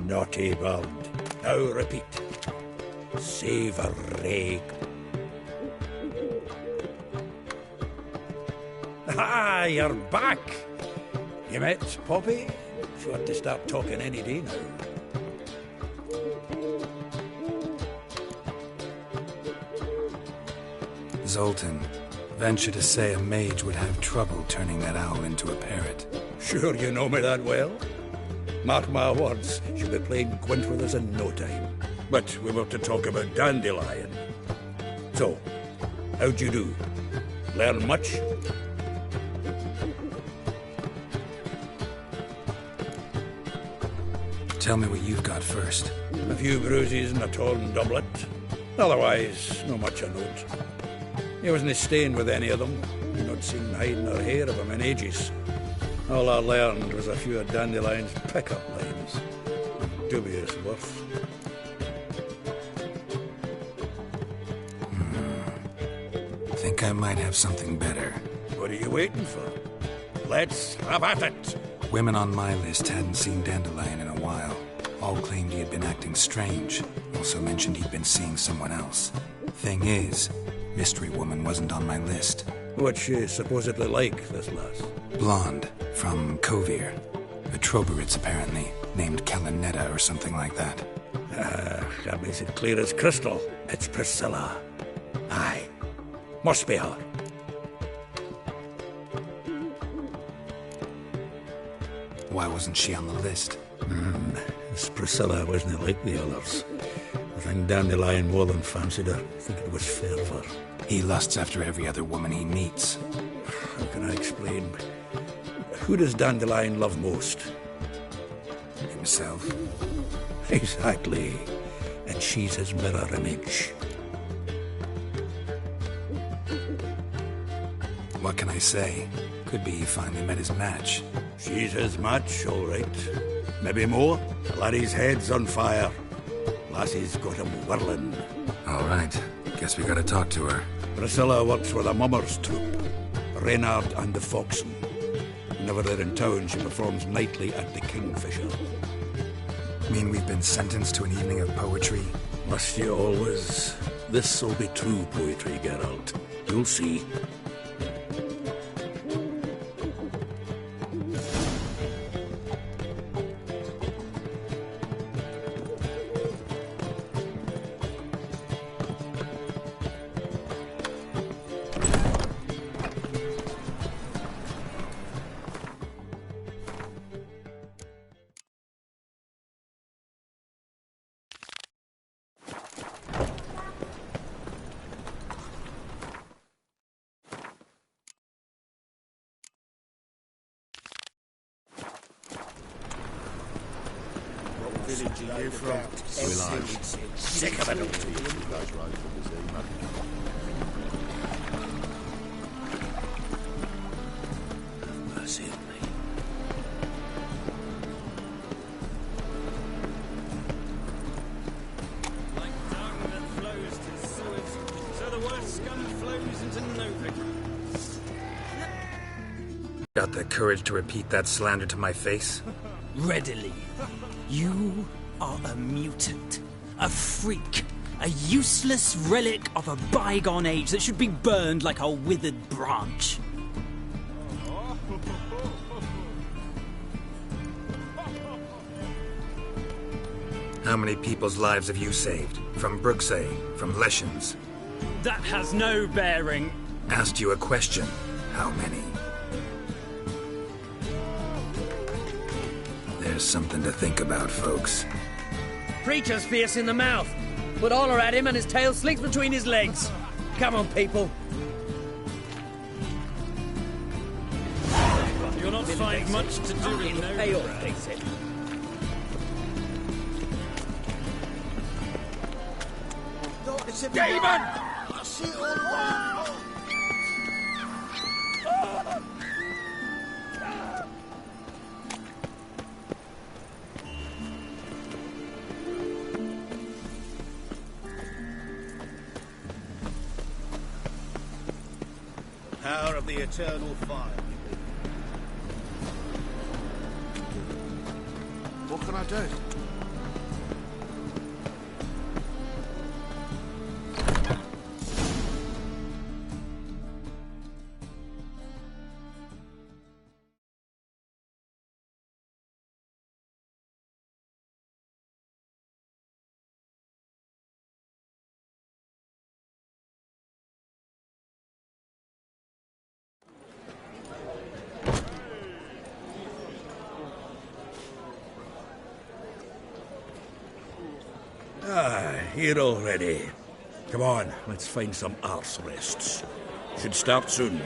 Speaker 15: Naughty bound. Now repeat. Save a rake. Ah, you're back. You met Poppy? She ought to start talking any day now.
Speaker 4: Zoltan, venture to say a mage would have trouble turning that owl into a parrot.
Speaker 15: Sure you know me that well? Mark my words, she'll be playing quint with us in no time. But we were to talk about Dandelion. So, how'd you do? Learn much?
Speaker 4: Tell me what you've got first.
Speaker 15: A few bruises and a torn doublet. Otherwise, no much a note. He wasn't staying with any of them. I've not seen hiding or hair of him in ages. All I learned was a few of Dandelion's pick-up lines. Dubious worth.
Speaker 4: Think I might have something better.
Speaker 15: What are you waiting for? Let's have at it!
Speaker 4: Women on my list hadn't seen Dandelion in a while. All claimed he had been acting strange. Also mentioned he'd been seeing someone else. Thing is, Mystery Woman wasn't on my list.
Speaker 15: What's she supposedly like, this lass?
Speaker 4: Blonde, from Kovir. A Troberitz, apparently, named Kalinetta or something like that.
Speaker 15: That makes it clear as crystal. It's Priscilla. Aye. Must be her.
Speaker 4: Why wasn't she on the list?
Speaker 15: This Priscilla wasn't like the others. I think Dandelion more than fancied her. I think it was fervour.
Speaker 4: He lusts after every other woman he meets.
Speaker 15: How can I explain? Who does Dandelion love most?
Speaker 4: Himself.
Speaker 15: Exactly. And she's his mirror image.
Speaker 4: What can I say? Could be he finally met his match.
Speaker 15: She's his match, all right. Maybe more. The laddie's head's on fire. Lassie's got him whirling.
Speaker 4: All right. Guess we gotta talk to her.
Speaker 15: Priscilla works with a mummers troupe. Reynard and the Foxen. Whenever they're in town, she performs nightly at the Kingfisher.
Speaker 4: Mean we've been sentenced to an evening of poetry?
Speaker 15: Must you always? This'll be true poetry, Geralt. You'll see.
Speaker 1: Village are you from?
Speaker 15: Sick of it all. Mercy on me.
Speaker 16: Like dung that flows to sewers, so the worst scum flows into nowhere.
Speaker 4: Got the courage to repeat that slander to my face?
Speaker 16: Readily. You are a mutant, a freak, a useless relic of a bygone age that should be burned like a withered branch.
Speaker 4: How many people's lives have you saved? From Bruxay, from Leshens?
Speaker 16: That has no bearing.
Speaker 4: Asked you a question. How many? There's something to think about, folks.
Speaker 3: Preacher's fierce in the mouth, but holler at him and his tail slinks between his legs. Come on, people.
Speaker 16: You'll not find much to do in no
Speaker 3: payoff, they said.
Speaker 2: Demon!
Speaker 1: Power of the eternal fire.
Speaker 10: What can I do?
Speaker 15: Here already. Come on, let's find some arse rests. Should start soon.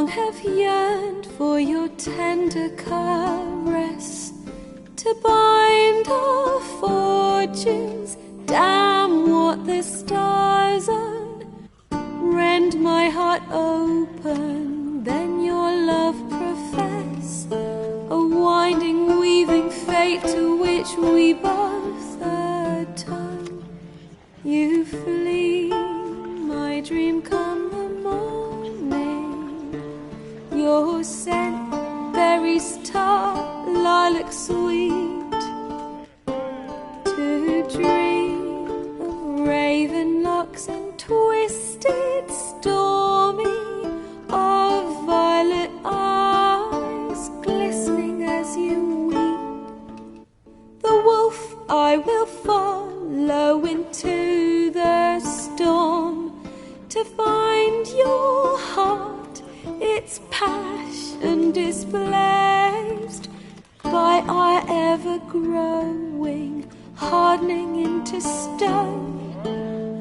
Speaker 7: Have yearned for your tender caress to bind our fortunes. Damn what the stars own. Rend my heart open, then your love profess. A winding, weaving fate to which we both atone. You flee, my dream come the morning. Your scent, berries tart, lilac sweet. To dream of raven locks and twisted, stormy, of violet eyes glistening as you weep. The wolf I will follow into the storm to find your heart. Its passion displaced by our ever-growing, hardening into stone,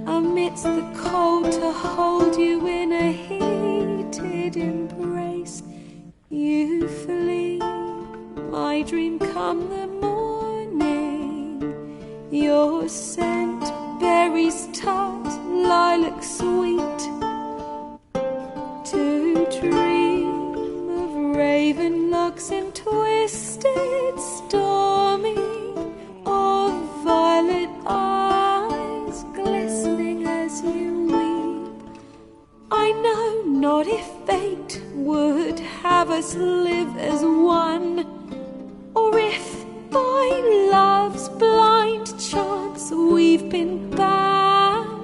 Speaker 7: amidst the cold to hold you in a heated embrace. You flee, my dream come the morning, your scent, berries tart, lilac sweet. To dream of raven locks and twisted, stormy, of violet eyes glistening as you weep. I know not if fate would have us live as one, or if by love's blind chance we've been bound.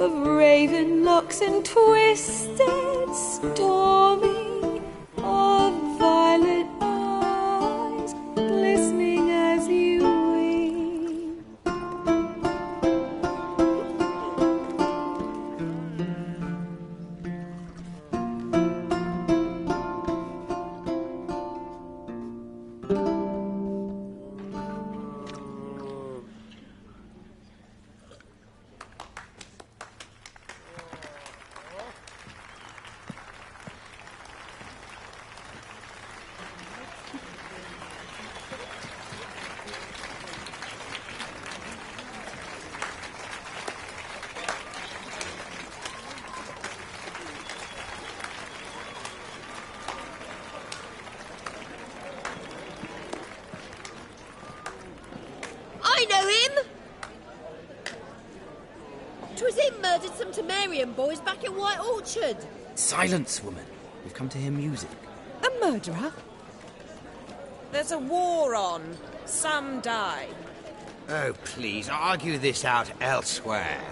Speaker 7: of raven locks and twisted stormy, of violet eyes glistening as you weep.
Speaker 13: I know him! 'Twas him murdered some Temerian boys back at White Orchard.
Speaker 3: Silence, woman. We've come to hear music.
Speaker 7: A murderer?
Speaker 17: There's a war on. Some die.
Speaker 18: Oh, please, argue this out elsewhere.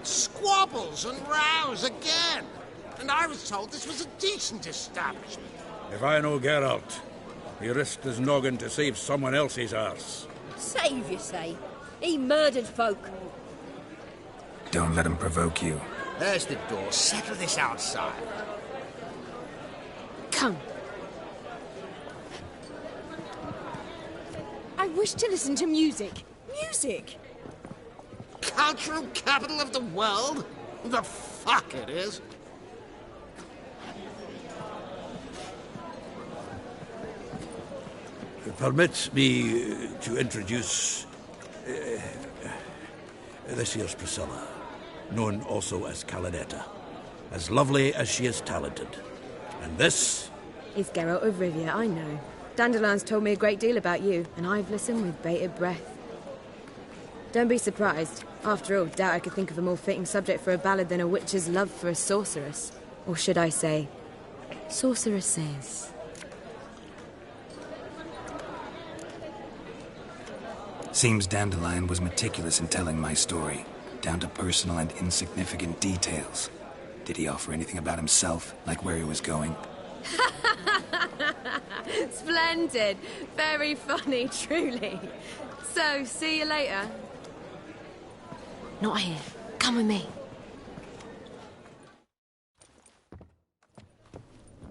Speaker 19: Squabbles and rows again. And I was told this was a decent establishment.
Speaker 15: If I know Geralt, he risked his noggin to save someone else's arse.
Speaker 13: Save, you say? He murdered folk.
Speaker 4: Don't let him provoke you.
Speaker 18: There's the door. Settle this outside.
Speaker 7: Come.
Speaker 17: I wish to listen to music. Music!
Speaker 19: Cultural capital of the world? The fuck it is.
Speaker 15: Permit me to introduce this here's Priscilla, known also as Calinetta, as lovely as she is talented. And this
Speaker 20: is Geralt of Rivia, I know. Dandelion's told me a great deal about you, and I've listened with bated breath. Don't be surprised. After all, doubt I could think of a more fitting subject for a ballad than a witch's love for a sorceress. Or should I say, sorceresses.
Speaker 4: Seems Dandelion was meticulous in telling my story, down to personal and insignificant details. Did he offer anything about himself, like where he was going?
Speaker 20: Splendid. Very funny, truly. So, see you later.
Speaker 7: Not here. Come with me.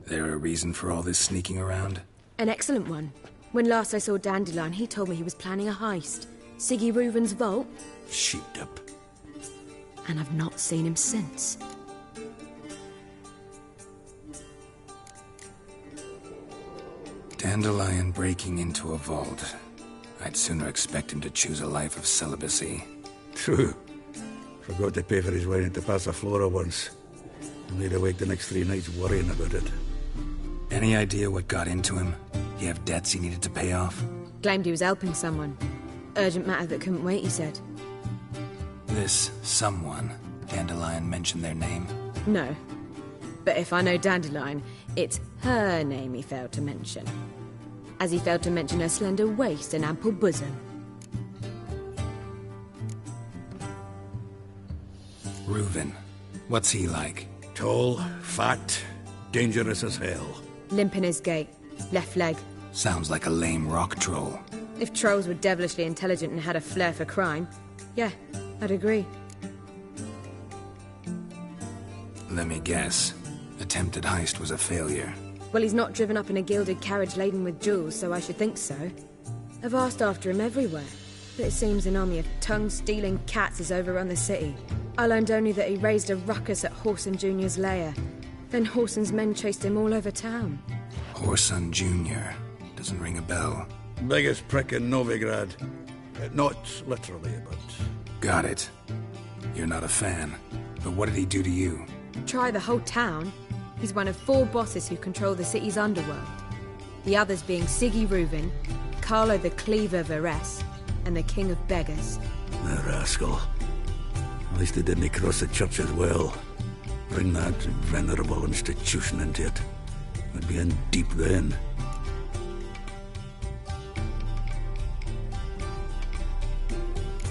Speaker 4: There a reason for all this sneaking around?
Speaker 20: An excellent one. When last I saw Dandelion, he told me he was planning a heist. Siggy Reuven's vault.
Speaker 15: Sheeped up.
Speaker 20: And I've not seen him since.
Speaker 4: Dandelion breaking into a vault. I'd sooner expect him to choose a life of celibacy.
Speaker 15: True. Forgot to pay for his wine at the Passaflora once. And laid awake the next 3 nights worrying about it.
Speaker 4: Any idea what got into him? He have debts he needed to pay off?
Speaker 20: Claimed he was helping someone. Urgent matter that couldn't wait, he said.
Speaker 4: This someone, Dandelion mentioned their name?
Speaker 20: No. But if I know Dandelion, it's her name he failed to mention. As he failed to mention her slender waist and ample bosom.
Speaker 4: Reuven. What's he like?
Speaker 15: Tall, fat, dangerous as hell.
Speaker 20: Limp in his gait. Left leg.
Speaker 4: Sounds like a lame rock troll.
Speaker 20: If trolls were devilishly intelligent and had a flair for crime, yeah, I'd agree.
Speaker 4: Let me guess. Attempted heist was a failure.
Speaker 20: Well, he's not driven up in a gilded carriage laden with jewels, so I should think so. I've asked after him everywhere, but it seems an army of tongue-stealing cats has overrun the city. I learned only that he raised a ruckus at Whoreson Jr.'s lair. Then Whoreson's men chased him all over town.
Speaker 4: Whoreson Jr. Doesn't ring a bell.
Speaker 15: Biggest prick in Novigrad. Not literally, but...
Speaker 4: Got it. You're not a fan. But what did he do to you?
Speaker 20: Try the whole town. He's one of 4 bosses who control the city's underworld. The others being Siggy Reuven, Carlo the Cleaver Varese, and the King of Beggars.
Speaker 15: The rascal. At least he didn't cross the church as well. Bring that venerable institution into it. We'd be in deep then.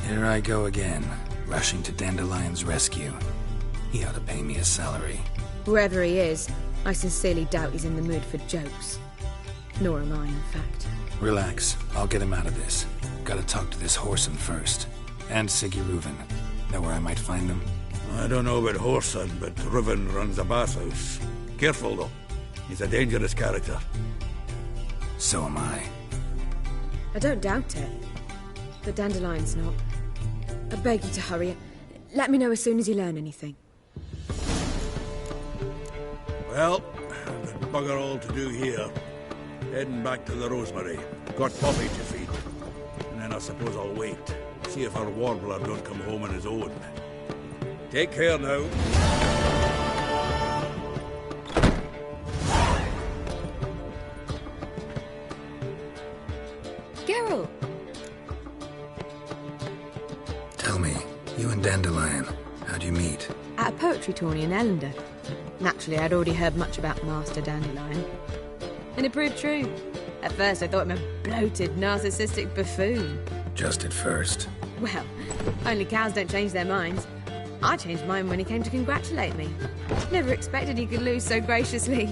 Speaker 4: Here I go again. rushing to Dandelion's rescue. He ought to pay me a salary.
Speaker 20: Whoever he is, I sincerely doubt he's in the mood for jokes. Nor am I, in fact.
Speaker 4: Relax. I'll get him out of this. Gotta talk to this Whoreson first. And Siggy Reuven. Know where I might find them?
Speaker 15: I don't know about Whoreson, but Reuven runs a bathhouse. Careful, though. He's a dangerous character.
Speaker 4: So am I.
Speaker 20: I don't doubt it. But Dandelion's not. I beg you to hurry. Let me know as soon as you learn anything.
Speaker 15: Well, I've got bugger all to do here. Heading back to the Rosemary. Got Poppy to feed. And then I suppose I'll wait. See if our warbler don't come home on his own. Take care now.
Speaker 20: Geralt!
Speaker 4: Tell me, you and Dandelion, how'd you meet?
Speaker 20: At a poetry tourney in Ellender. Naturally, I'd already heard much about Master Dandelion. And it proved true. At first, I thought him a bloated, narcissistic buffoon.
Speaker 4: Just at first.
Speaker 20: Well, only cows don't change their minds. I changed mine when he came to congratulate me. Never expected he could lose so graciously.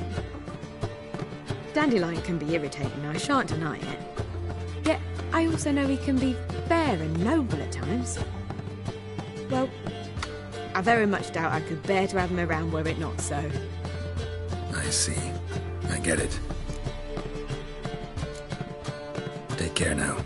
Speaker 20: Dandelion can be irritating, I shan't deny it. Yet, I also know he can be fair and noble at times. Well, I very much doubt I could bear to have him around were it not so.
Speaker 4: I see. I get it. Take care now.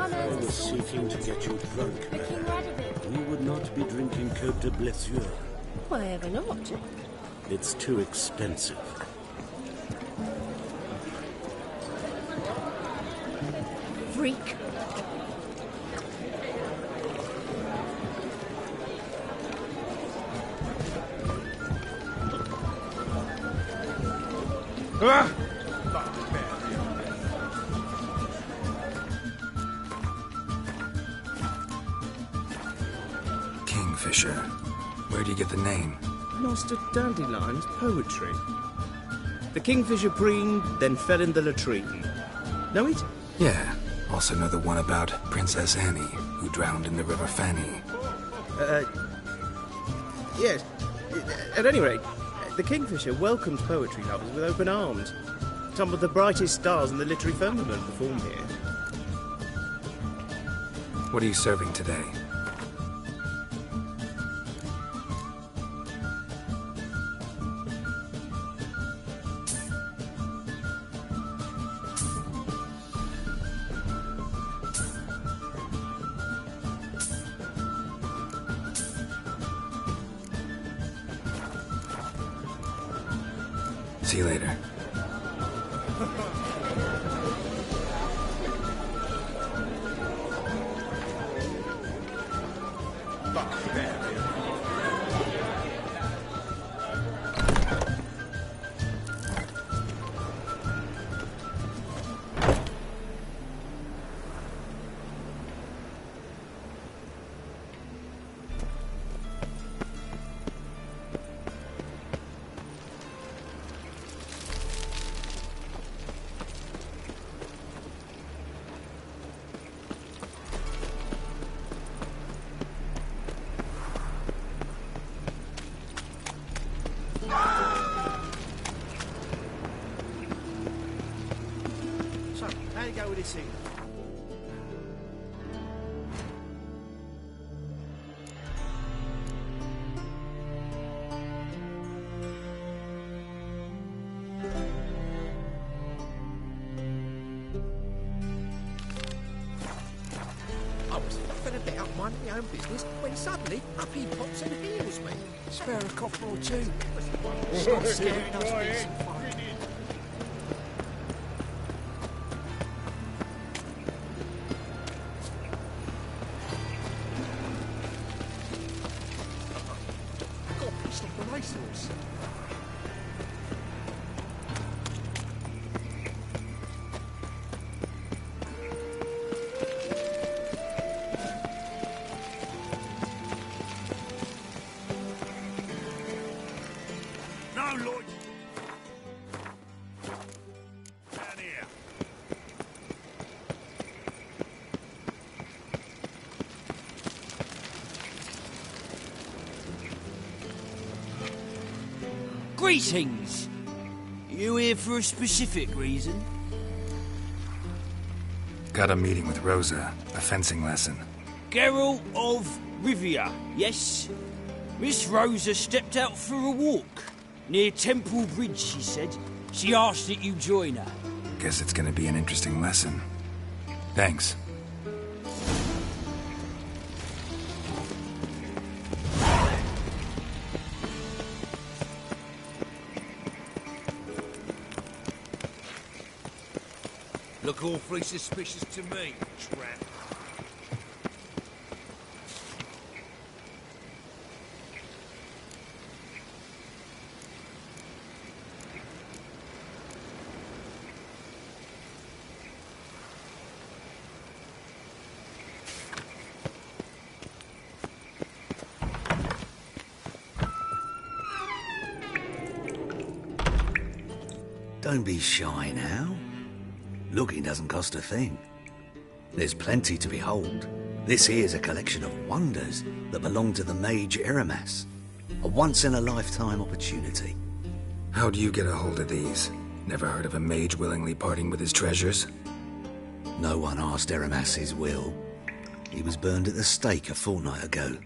Speaker 21: I was seeking to get you drunk, madame. We would not be drinking Côte de Blessure.
Speaker 13: Why ever not?
Speaker 21: It's too expensive.
Speaker 13: Freak.
Speaker 15: Ah!
Speaker 4: Kingfisher. Where do you get the name?
Speaker 6: Master Dandelion's poetry. The kingfisher preened, then fell in the latrine. Know it?
Speaker 4: Yeah. Also know the one about Princess Annie, who drowned in the River Fanny.
Speaker 6: Yes. At any rate, the kingfisher welcomes poetry lovers with open arms. Some of the brightest stars in the literary firmament perform here.
Speaker 4: What are you serving today? See you later.
Speaker 2: So, how you go with this thing?
Speaker 19: I was fluffing about minding my own business when suddenly up he pops and heals me. Spare a copper or two. Stop scaring us, beats and fun. Got pissed off the racehorse.
Speaker 5: Greetings. You here for a specific reason?
Speaker 4: Got a meeting with Rosa, a fencing lesson.
Speaker 5: Geralt of Rivia, yes? Miss Rosa stepped out for a walk. Near Temple Bridge, she said. She asked that you join her.
Speaker 4: Guess it's gonna be an interesting lesson. Thanks.
Speaker 11: Look awfully suspicious to me, tramp.
Speaker 22: Don't be shy now. Looking doesn't cost a thing. There's plenty to behold. This here's a collection of wonders that belong to the mage Eramas. A once-in-a-lifetime opportunity.
Speaker 4: How'd you get a hold of these? Never heard of a mage willingly parting with his treasures?
Speaker 22: No one asked Eramas his will. He was burned at the stake a fortnight ago.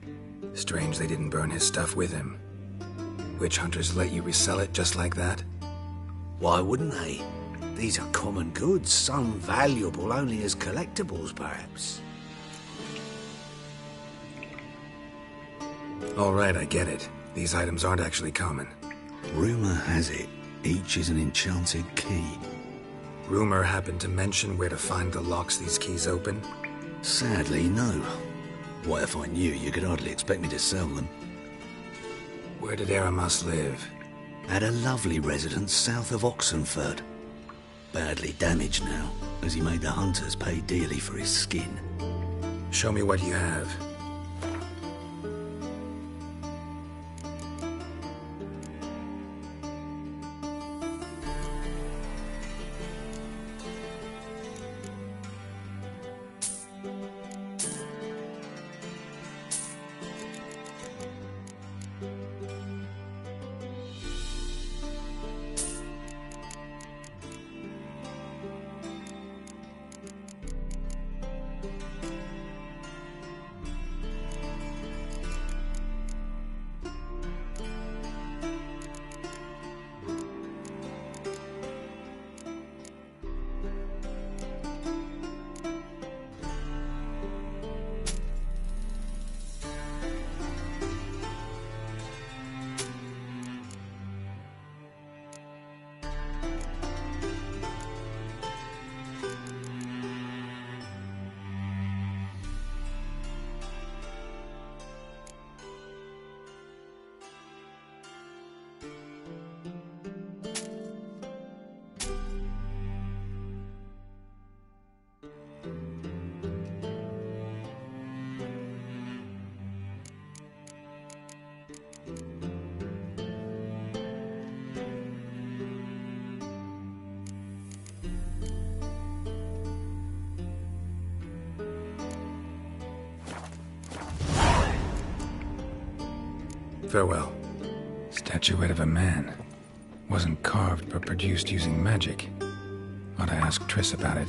Speaker 4: Strange they didn't burn his stuff with him. Witch hunters let you resell it just like that?
Speaker 22: Why wouldn't they? These are common goods, some valuable only as collectibles, perhaps.
Speaker 4: All right, I get it. These items aren't actually common.
Speaker 22: Rumor has it, each is an enchanted key.
Speaker 4: Rumor happened to mention where to find the locks these keys open?
Speaker 22: Sadly, no. What if I knew, you could hardly expect me to sell them.
Speaker 4: Where did Eramas live?
Speaker 22: At a lovely residence south of Oxenford. Badly damaged now, as he made the hunters pay dearly for his skin.
Speaker 4: Show me what you have. Farewell. Statuette of a man. Wasn't carved, but produced using magic. Ought to ask Triss about it.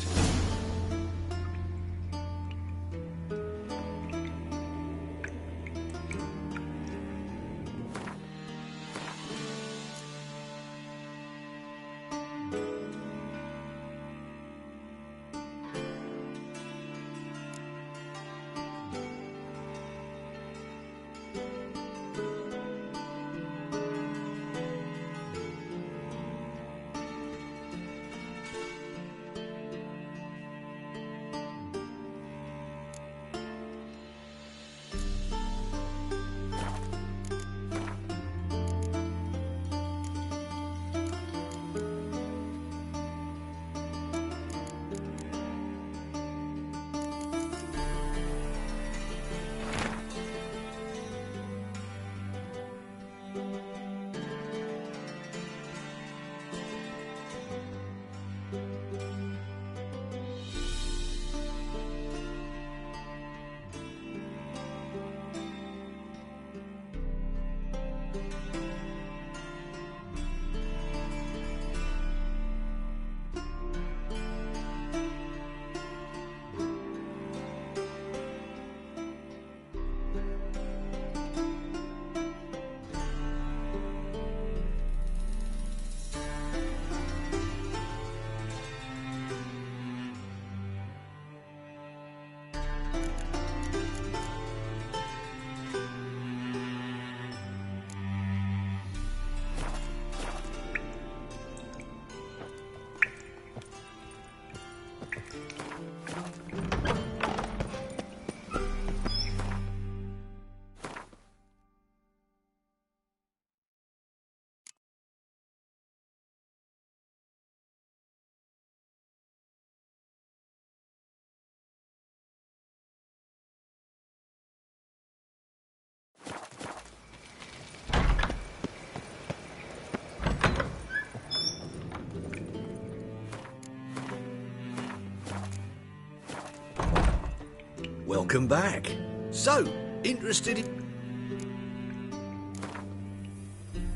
Speaker 22: Welcome back. So, interested in...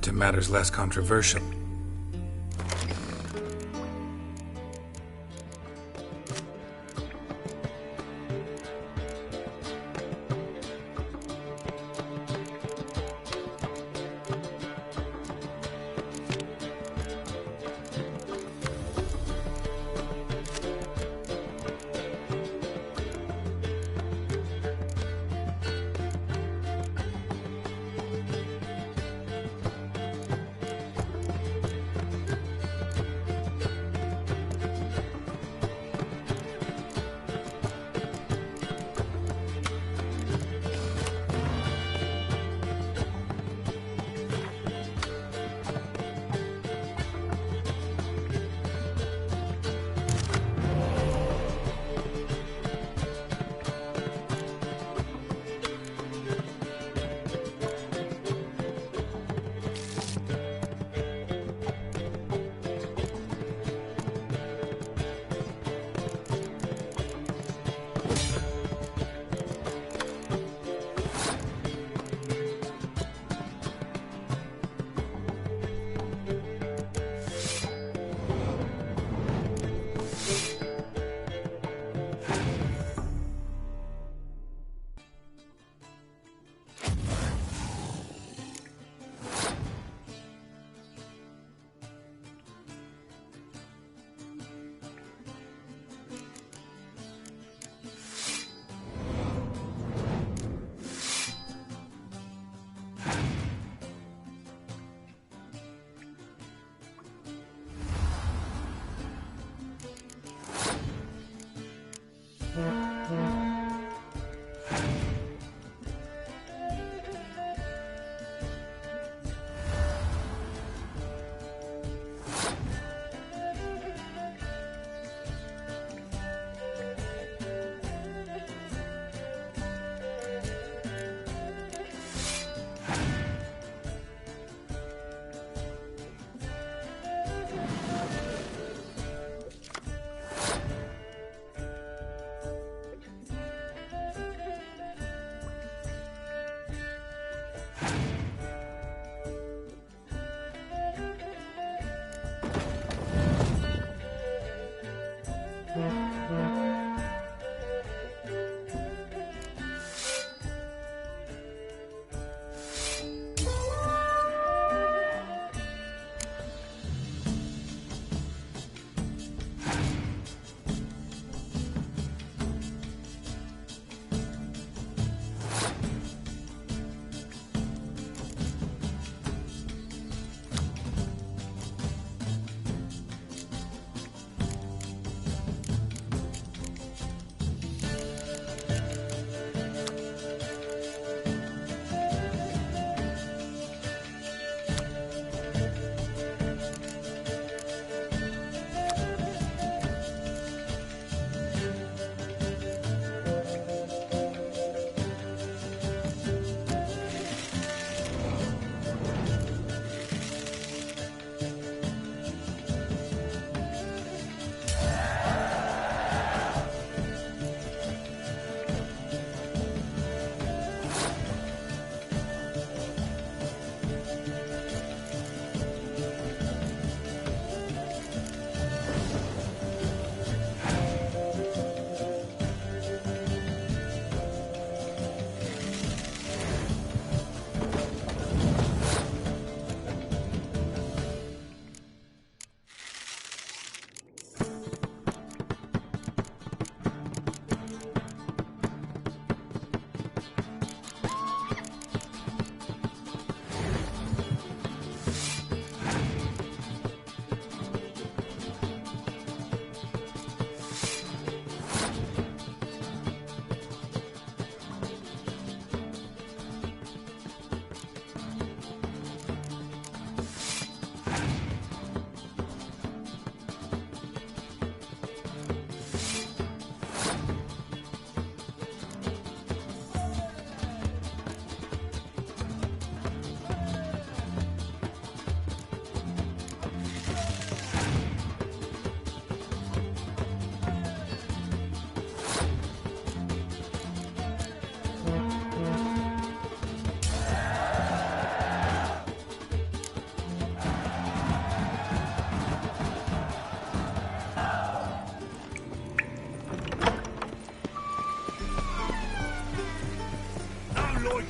Speaker 4: To matters less controversial.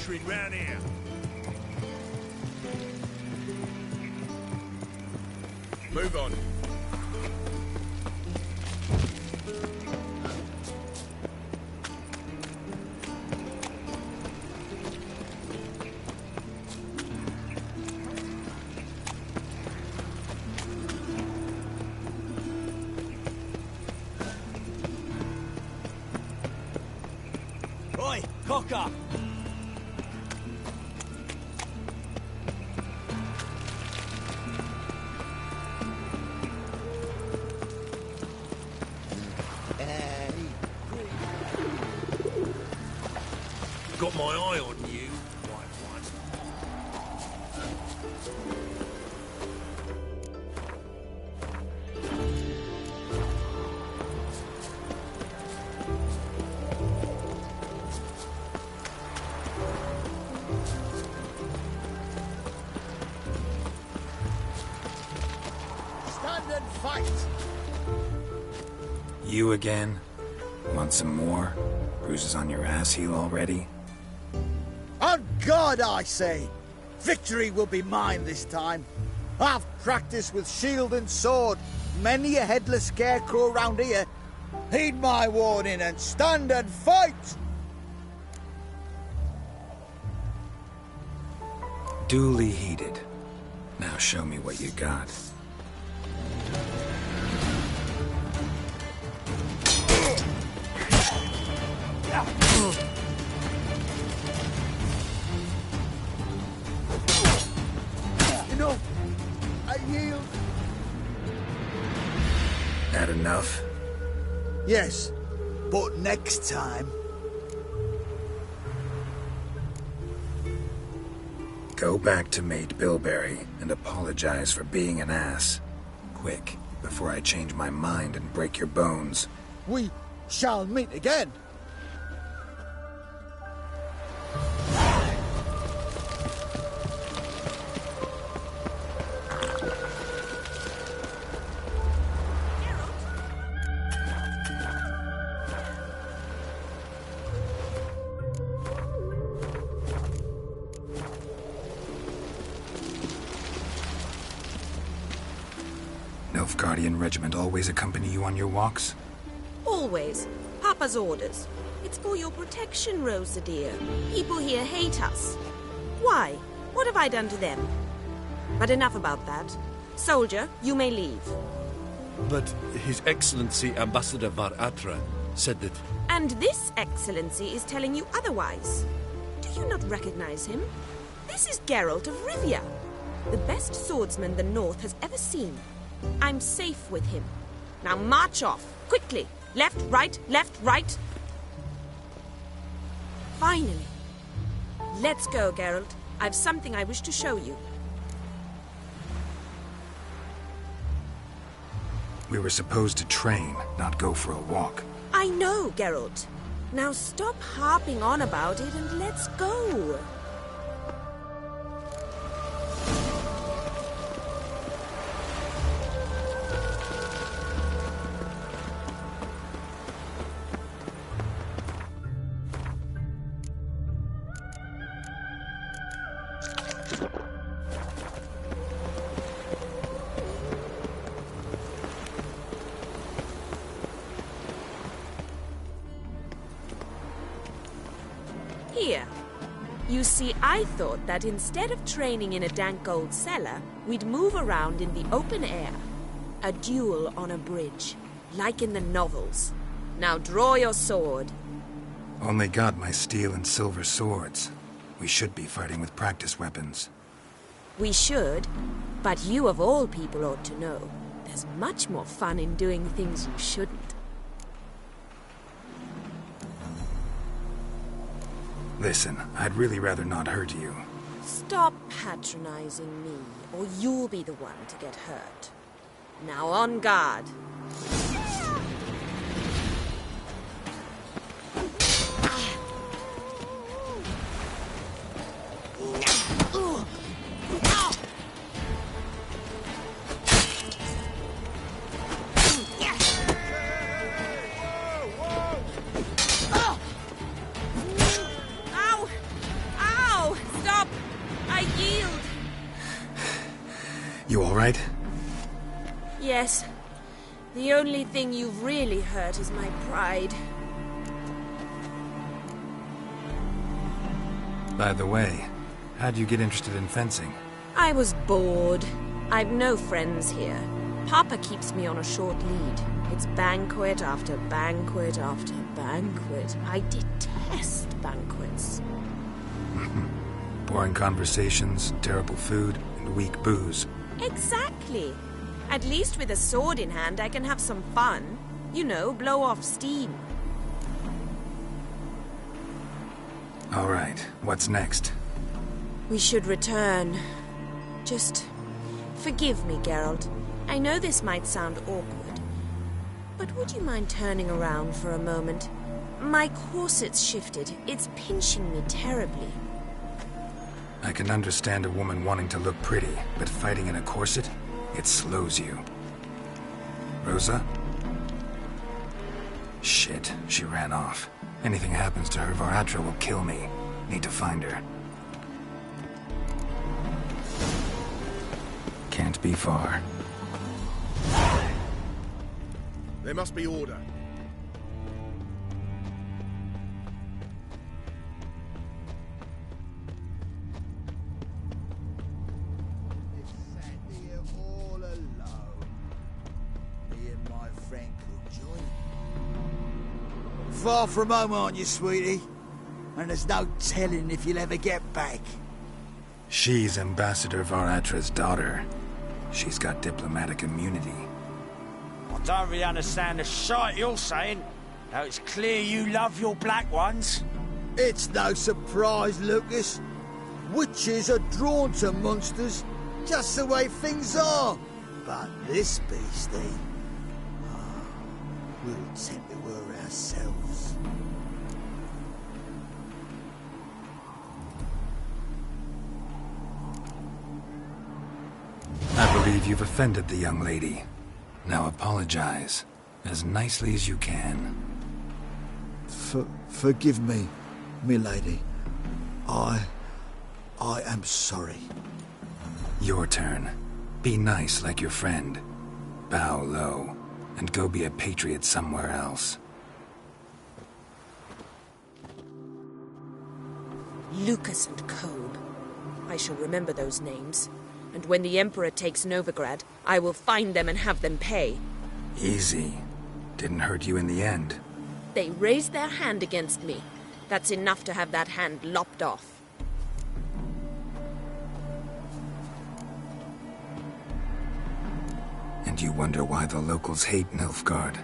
Speaker 11: butchering round here. Move on.
Speaker 5: Oi, cocker!
Speaker 11: Got my eye on you, white one.
Speaker 2: Stand and fight!
Speaker 4: You again? Want some more? Bruises on your ass heel already?
Speaker 2: On God, I say! Victory will be mine this time. I've practiced with shield and sword. Many a headless scarecrow round here. Heed my warning and stand and fight!
Speaker 4: Duly heeded. Now show me what you got.
Speaker 2: Enough! I yield.
Speaker 4: That enough?
Speaker 2: Yes, but next time.
Speaker 4: Go back to Mate Bilberry and apologize for being an ass. Quick, before I change my mind and break your bones.
Speaker 2: We shall meet again.
Speaker 4: Nilfgaardian regiment always accompany you on your walks?
Speaker 7: Always. Papa's orders. It's for your protection, Rosa dear. People here hate us. Why? What have I done to them? But enough about that. Soldier, you may leave.
Speaker 8: But His Excellency Ambassador Var Atra said that...
Speaker 7: And this excellency is telling you otherwise. Do you not recognize him? This is Geralt of Rivia, the best swordsman the North has ever seen. I'm safe with him. Now march off, quickly. Left, right, left, right. Finally. Let's go, Geralt. I've something I wish to show you.
Speaker 4: We were supposed to train, not go for a walk.
Speaker 7: I know, Geralt. Now stop harping on about it and let's go. Here. You see, I thought that instead of training in a dank old cellar, we'd move around in the open air. A duel on a bridge, like in the novels. Now draw your sword.
Speaker 4: Only got my steel and silver swords. We should be fighting with practice weapons.
Speaker 7: We should, but you of all people ought to know. There's much more fun in doing things you shouldn't.
Speaker 4: Listen, I'd really rather not hurt you.
Speaker 7: Stop patronizing me, or you'll be the one to get hurt. Now on guard. Ow!
Speaker 4: right?
Speaker 7: Yes. The only thing you've really hurt is my pride.
Speaker 4: By the way, how'd you get interested in fencing?
Speaker 7: I was bored. I've no friends here. Papa keeps me on a short lead. It's banquet after banquet after banquet. I detest banquets.
Speaker 4: Boring conversations, terrible food, and weak booze.
Speaker 7: Exactly. At least with a sword in hand, I can have some fun. You know, blow off steam.
Speaker 4: All right, what's next?
Speaker 7: We should return. Just forgive me, Geralt. I know this might sound awkward, but would you mind turning around for a moment? My corset's shifted. It's pinching me terribly.
Speaker 4: I can understand a woman wanting to look pretty, but fighting in a corset, it slows you. Rosa? Shit, she ran off. Anything happens to her, Varatra will kill me. Need to find her. Can't be far.
Speaker 11: There must be order.
Speaker 2: All alone. Me and my friend could join. Far from home, aren't you, sweetie? And there's no telling if you'll ever get back.
Speaker 4: She's Ambassador Varatra's daughter. She's got diplomatic immunity.
Speaker 5: I don't really understand the shite you're saying. Now it's clear you love your black ones.
Speaker 2: It's no surprise, Lucas. Witches are drawn to monsters, just the way things are. But this beastie, we'll tend to her ourselves.
Speaker 4: I believe you've offended the young lady. Now apologize, as nicely as you can.
Speaker 2: Forgive me, milady. I am sorry.
Speaker 4: Your turn. Be nice like your friend. Bow low, and go be a patriot somewhere else.
Speaker 7: Lucas and Cobb. I shall remember those names. And when the Emperor takes Novigrad, I will find them and have them pay.
Speaker 4: Easy. Didn't hurt you in the end.
Speaker 7: They raised their hand against me. That's enough to have that hand lopped off.
Speaker 4: And you wonder why the locals hate Nilfgaard.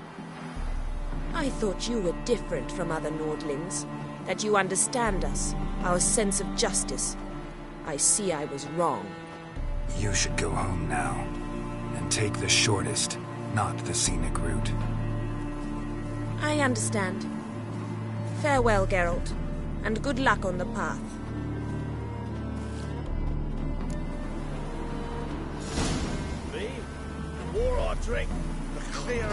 Speaker 7: I thought you were different from other Nordlings. That you understand us, our sense of justice. I see I was wrong.
Speaker 4: You should go home now, and take the shortest, not the scenic route.
Speaker 7: I understand. Farewell, Geralt, and good luck on the path.
Speaker 11: Me? The more I drink, the clearer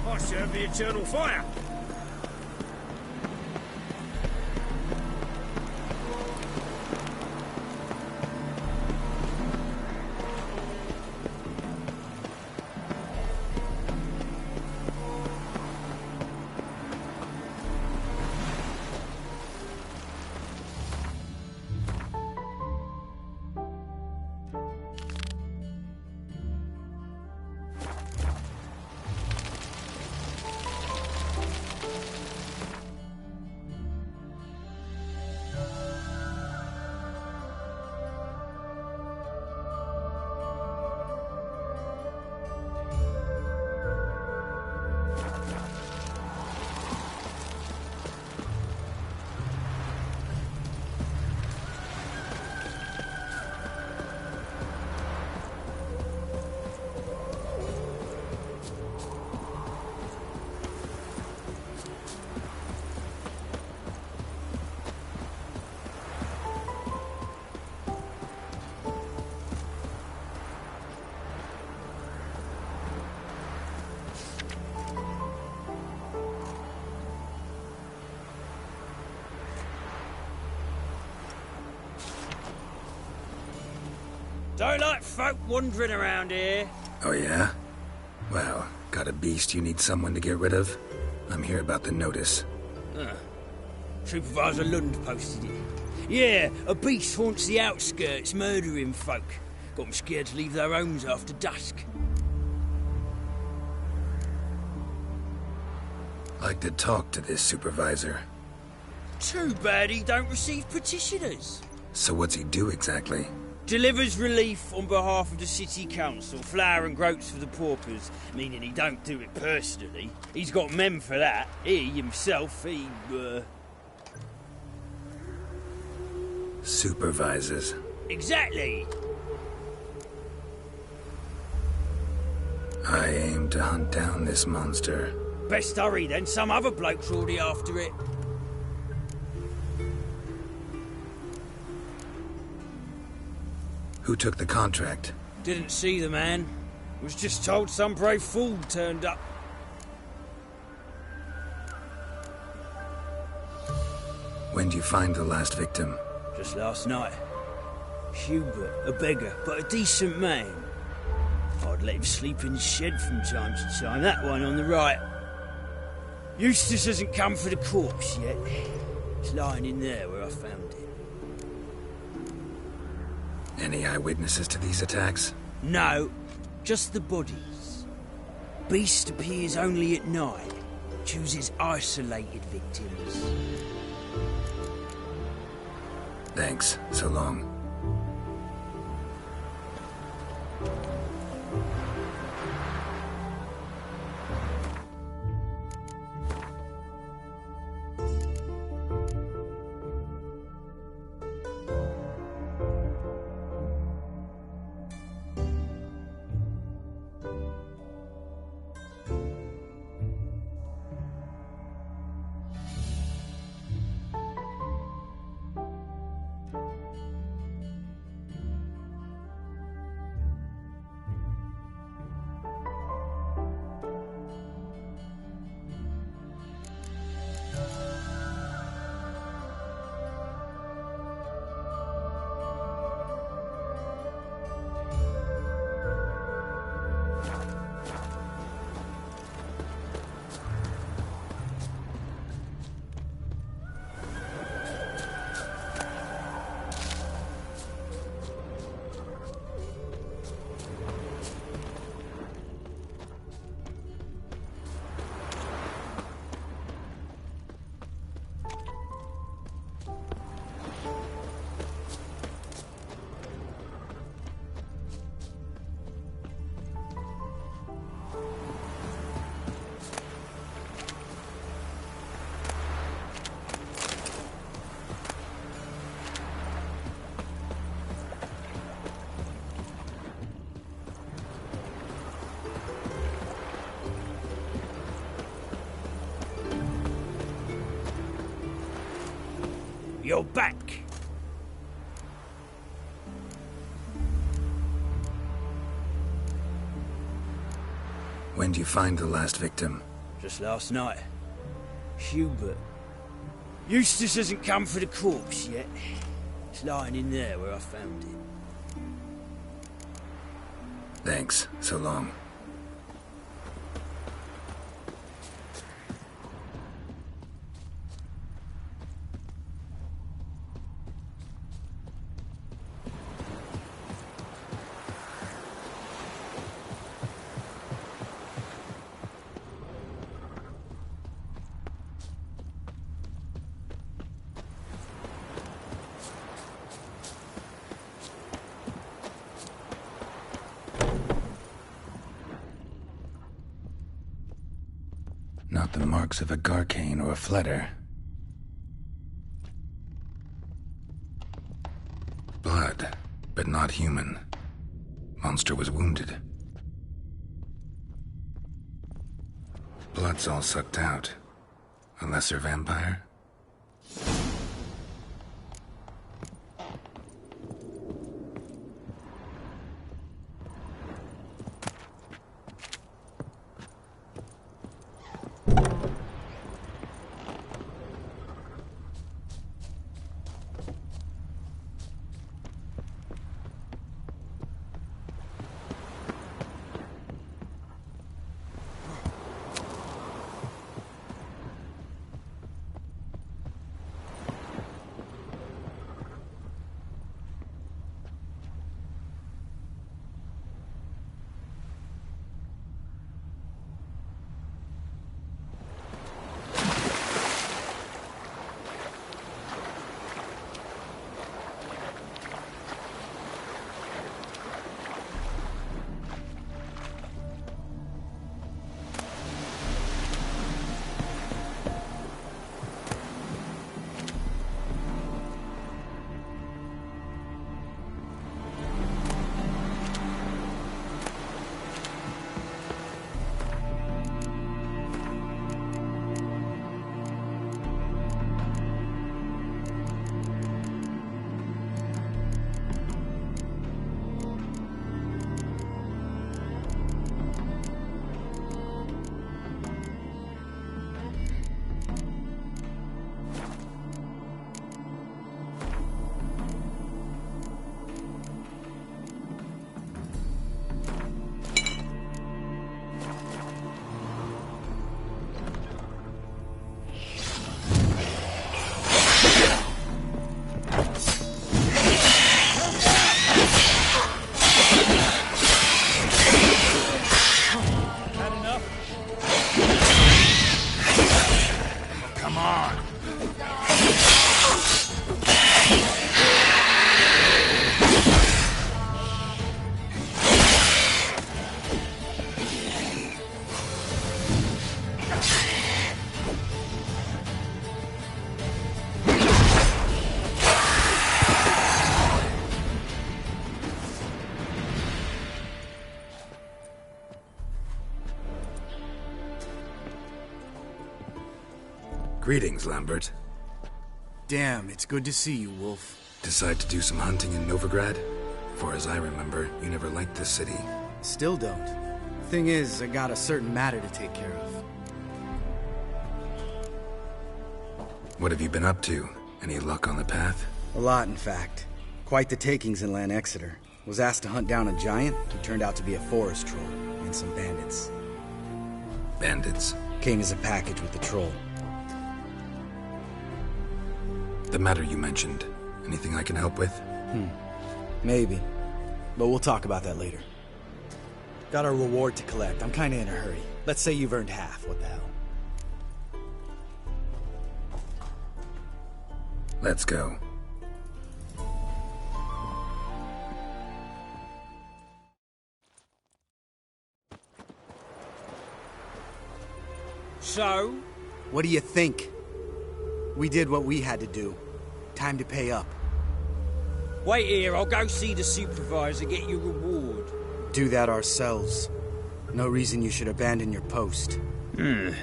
Speaker 11: I serve the eternal fire.
Speaker 5: Don't like folk wandering around here.
Speaker 4: Oh, yeah? Well, got a beast you need someone to get rid of? I'm here about the notice.
Speaker 5: Supervisor Lund posted it. Yeah, a beast haunts the outskirts, murdering folk. Got them scared to leave their homes after dusk.
Speaker 4: Like to talk to this supervisor.
Speaker 5: Too bad he don't receive petitioners.
Speaker 4: So what's he do exactly?
Speaker 5: Delivers relief on behalf of the city council, flour and groats for the paupers, meaning he don't do it personally. He's got men for that. He himself,
Speaker 4: Supervises.
Speaker 5: Exactly.
Speaker 4: I aim to hunt down this monster.
Speaker 5: Best hurry then, some other bloke's already after it.
Speaker 4: Who took the contract?
Speaker 5: Didn't see the man. Was just told some brave fool turned up.
Speaker 4: When did you find the last victim?
Speaker 5: Just last night. Hubert, a beggar, but a decent man. I'd let him sleep in the shed from time to time. That one on the right. Eustace hasn't come for the corpse yet. It's lying in there where I found it.
Speaker 4: Any eyewitnesses to these attacks?
Speaker 5: No, just the bodies. Beast appears only at night. Chooses isolated victims.
Speaker 4: Thanks. So long.
Speaker 5: You're back.
Speaker 4: When did you find the last victim?
Speaker 5: Just last night. Hubert. Eustace hasn't come for the corpse yet. It's lying in there where I found it.
Speaker 4: Thanks. So long. Not the marks of a Garcane or a Fletter. Blood, but not human. Monster was wounded. Blood's all sucked out. A lesser vampire? Greetings, Lambert.
Speaker 9: Damn, it's good to see you, Wolf.
Speaker 4: Decide to do some hunting in Novigrad? For as I remember, you never liked this city.
Speaker 9: Still don't. Thing is, I got a certain matter to take care of.
Speaker 4: What have you been up to? Any luck on the path?
Speaker 9: A lot, in fact. Quite the takings in Lan Exeter. Was asked to hunt down a giant who turned out to be a forest troll, and some bandits.
Speaker 4: Bandits?
Speaker 9: Came as a package with the troll.
Speaker 4: The matter you mentioned. Anything I can help with?
Speaker 9: Maybe. But we'll talk about that later. Got a reward to collect. I'm kinda in a hurry. Let's say you've earned half. What the hell?
Speaker 4: Let's go.
Speaker 5: So?
Speaker 9: What do you think? We did what we had to do. Time to pay up.
Speaker 5: Wait here, I'll go see the supervisor, get your reward.
Speaker 9: Do that ourselves. No reason you should abandon your post.
Speaker 5: Can't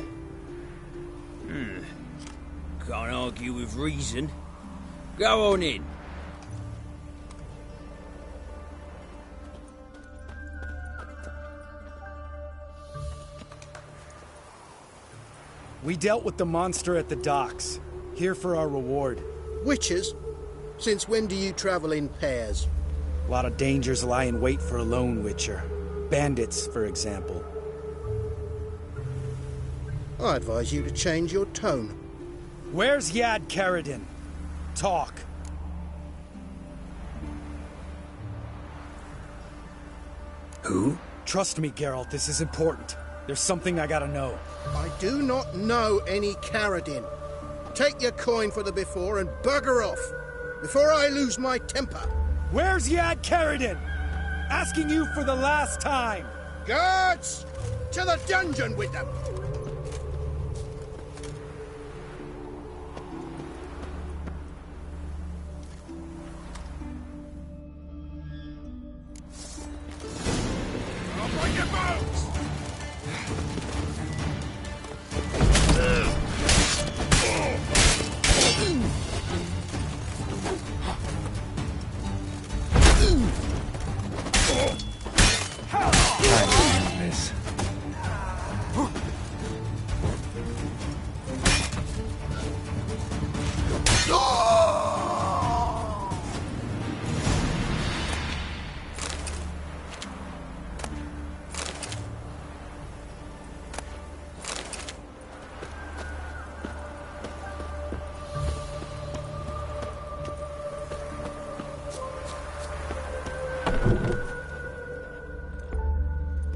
Speaker 5: argue with reason. Go on in.
Speaker 9: We dealt with the monster at the docks. Here for our reward.
Speaker 19: Witches? Since when do you travel in pairs?
Speaker 9: A lot of dangers lie in wait for a lone witcher. Bandits, for example.
Speaker 19: I advise you to change your tone.
Speaker 9: Where's Yad Karadin? Talk.
Speaker 4: Who?
Speaker 9: Trust me, Geralt, this is important. There's something I gotta know.
Speaker 19: I do not know any Karadin. Take your coin for the before and bugger off, before I lose my temper.
Speaker 9: Where's Yad Karadin? Asking you for the last time.
Speaker 19: Guards! To the dungeon with them!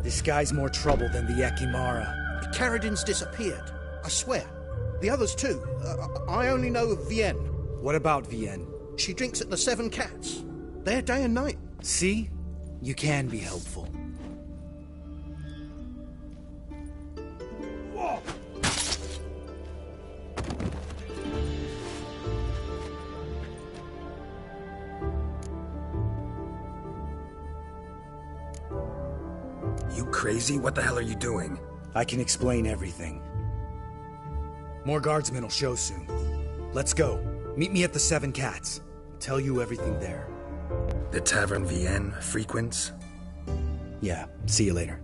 Speaker 9: This guy's more trouble than the Ekimara.
Speaker 19: Karadin's disappeared, I swear. The others too. I only know of Vienne.
Speaker 9: What about Vienne?
Speaker 19: She drinks at the Seven Cats. There day and night.
Speaker 9: See? You can be helpful.
Speaker 4: You crazy? What the hell are you doing?
Speaker 9: I can explain everything. More guardsmen will show soon. Let's go. Meet me at the Seven Cats. I'll tell you everything there.
Speaker 4: The Tavern Vienne frequents?
Speaker 9: Yeah, see you later.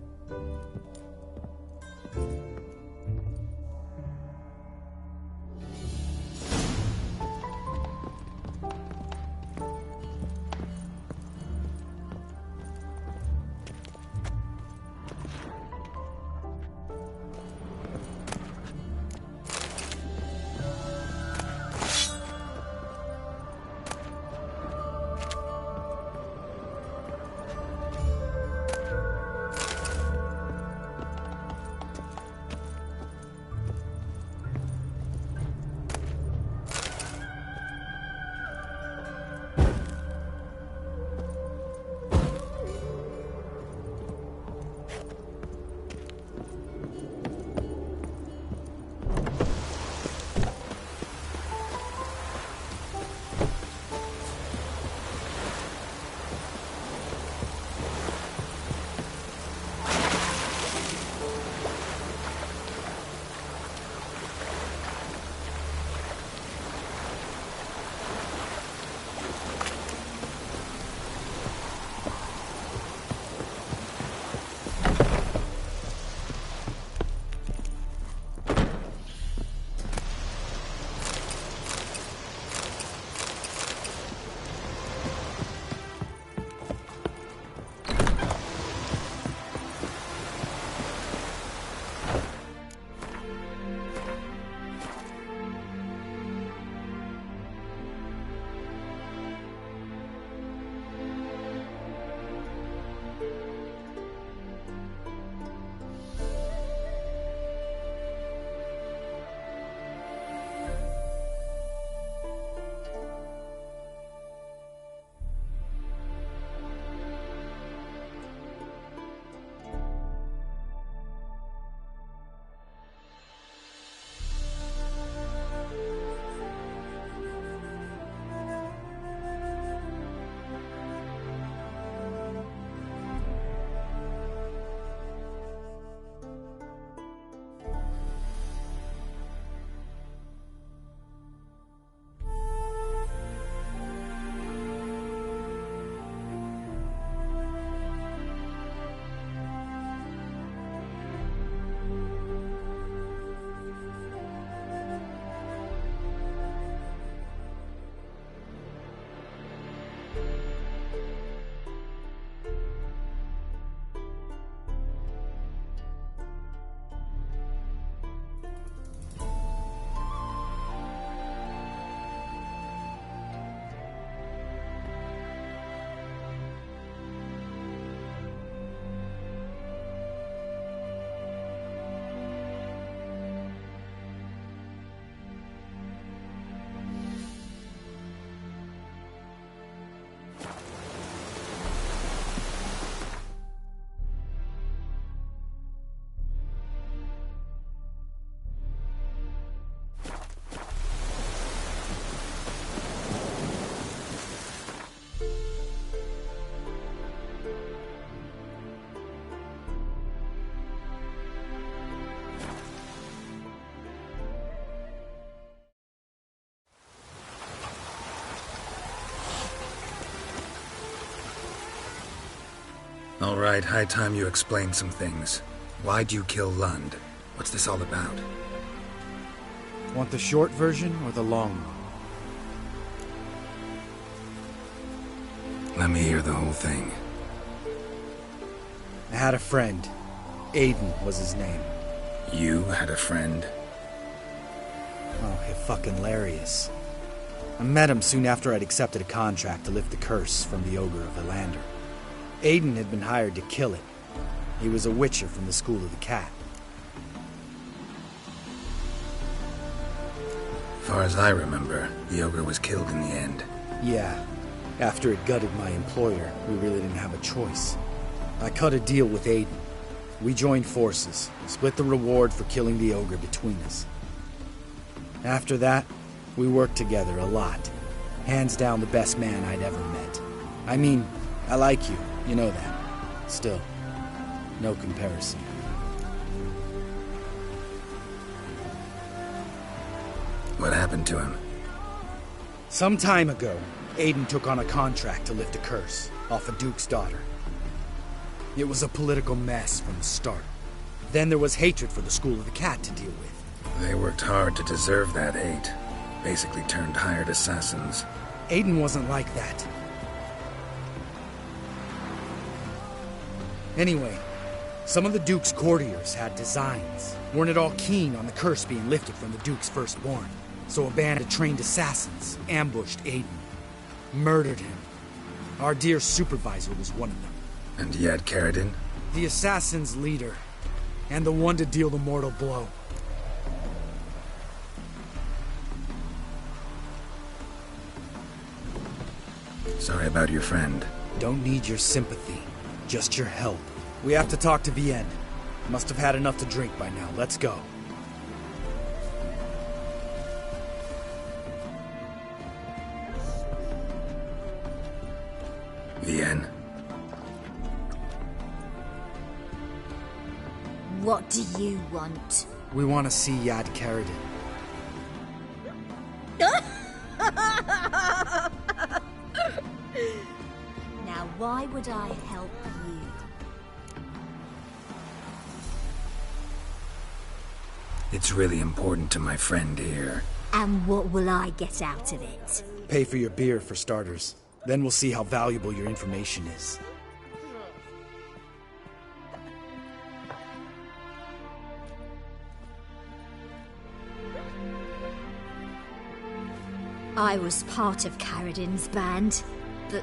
Speaker 4: All right, high time you explain some things. Why'd you kill Lund? What's this all about?
Speaker 9: Want the short version or the long one?
Speaker 4: Let me hear the whole thing.
Speaker 9: I had a friend. Aiden was his name.
Speaker 4: You had a friend?
Speaker 9: Oh, fucking hilarious. I met him soon after I'd accepted a contract to lift the curse from the Ogre of Elander. Aiden had been hired to kill it. He was a witcher from the School of the Cat.
Speaker 4: Far as I remember, the Ogre was killed in the end.
Speaker 9: Yeah. After it gutted my employer, we really didn't have a choice. I cut a deal with Aiden. We joined forces, split the reward for killing the Ogre between us. After that, we worked together a lot. Hands down the best man I'd ever met. I mean, I like you, you know that. Still, no comparison.
Speaker 4: What happened to him?
Speaker 9: Some time ago, Aiden took on a contract to lift a curse off a duke's daughter. It was a political mess from the start. Then there was hatred for the School of the Cat to deal with.
Speaker 4: They worked hard to deserve that hate. Basically turned hired assassins.
Speaker 9: Aiden wasn't like that. Anyway, some of the Duke's courtiers had designs. Weren't at all keen on the curse being lifted from the Duke's firstborn. So a band of trained assassins ambushed Aiden. Murdered him. Our dear supervisor was one of them.
Speaker 4: And yet Caridin?
Speaker 9: The assassin's leader. And the one to deal the mortal blow.
Speaker 4: Sorry about your friend.
Speaker 9: Don't need your sympathy. Just your help. We have to talk to Vienne. Must have had enough to drink by now. Let's go.
Speaker 4: Vienne?
Speaker 12: What do you want?
Speaker 9: We want to see Yad Caridin.
Speaker 12: Now, why would I help you?
Speaker 4: It's really important to my friend here.
Speaker 12: And what will I get out of it?
Speaker 9: Pay for your beer, for starters. Then we'll see how valuable your information is.
Speaker 12: I was part of Caridin's band, but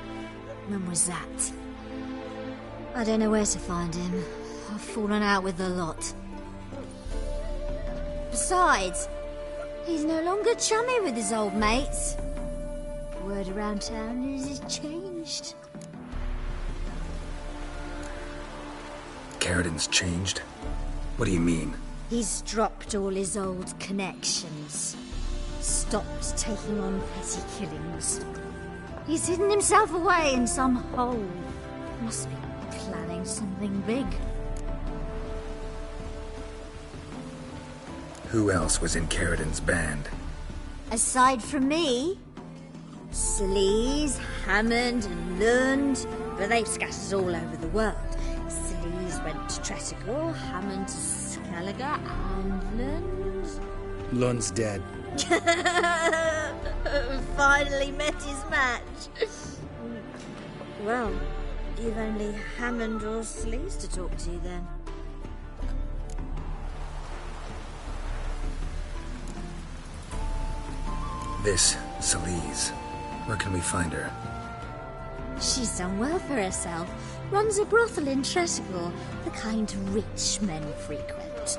Speaker 12: when was that? I don't know where to find him. I've fallen out with the lot. Besides, he's no longer chummy with his old mates. Word around town is he's changed.
Speaker 4: Caridin's changed? What do you mean?
Speaker 12: He's dropped all his old connections. Stopped taking on petty killings. He's hidden himself away in some hole. Must be planning something big.
Speaker 4: Who else was in Caridin's band?
Speaker 12: Aside from me, Sleaze, Hammond and Lund, but they've scattered all over the world. Sleaze went to Tretigor, Hammond to Skellige, and Lund...
Speaker 9: Lund's dead.
Speaker 12: Finally met his match. Well, you've only Hammond or Sleaze to talk to then.
Speaker 4: This Sleaze. Where can we find her?
Speaker 12: She's done well for herself. Runs a brothel in Tretigor, the kind rich men frequent.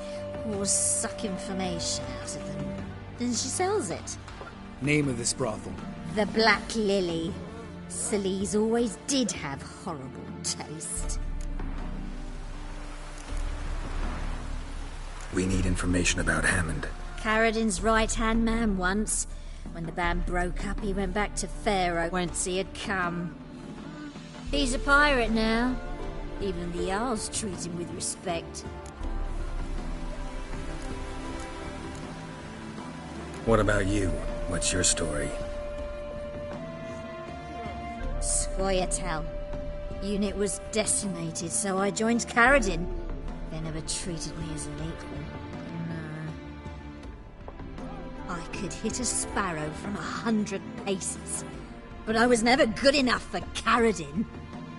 Speaker 12: Or suck information out of them. Then she sells it.
Speaker 9: Name of this brothel?
Speaker 12: The Black Lily. Sleaze always did have horrible taste.
Speaker 4: We need information about Hammond.
Speaker 12: Caridin's right-hand man once. When the band broke up, he went back to Pharaoh whence he had come. He's a pirate now. Even the Jarls treat him with respect.
Speaker 4: What about you? What's your story?
Speaker 12: Teil. Unit was decimated, so I joined Caradin. They never treated me as an equal. No. I could hit a sparrow from 100 paces, but I was never good enough for Caradin.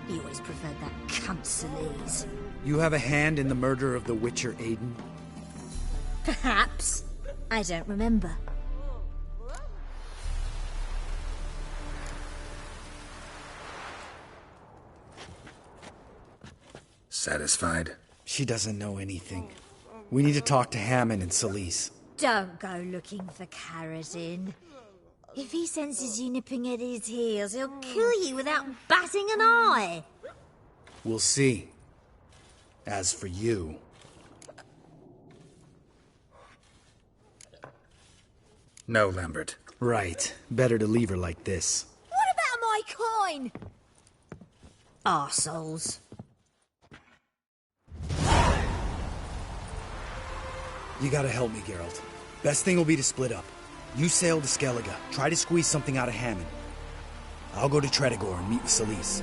Speaker 12: He always preferred that cunt Celise.
Speaker 9: You have a hand in the murder of the Witcher, Aiden?
Speaker 12: Perhaps. I don't remember.
Speaker 4: Satisfied?
Speaker 9: She doesn't know anything. We need to talk to Hammond and Celise.
Speaker 12: Don't go looking for Caradin. If he senses you nipping at his heels, he'll kill you without batting an eye.
Speaker 9: We'll see. As for you...
Speaker 4: No, Lambert.
Speaker 9: Right. Better to leave her like this.
Speaker 12: What about my coin? Arseholes.
Speaker 9: You gotta help me, Geralt. Best thing will be to split up. You sail to Skellige, try to squeeze something out of Hammond. I'll go to Tredegor and meet with Celise.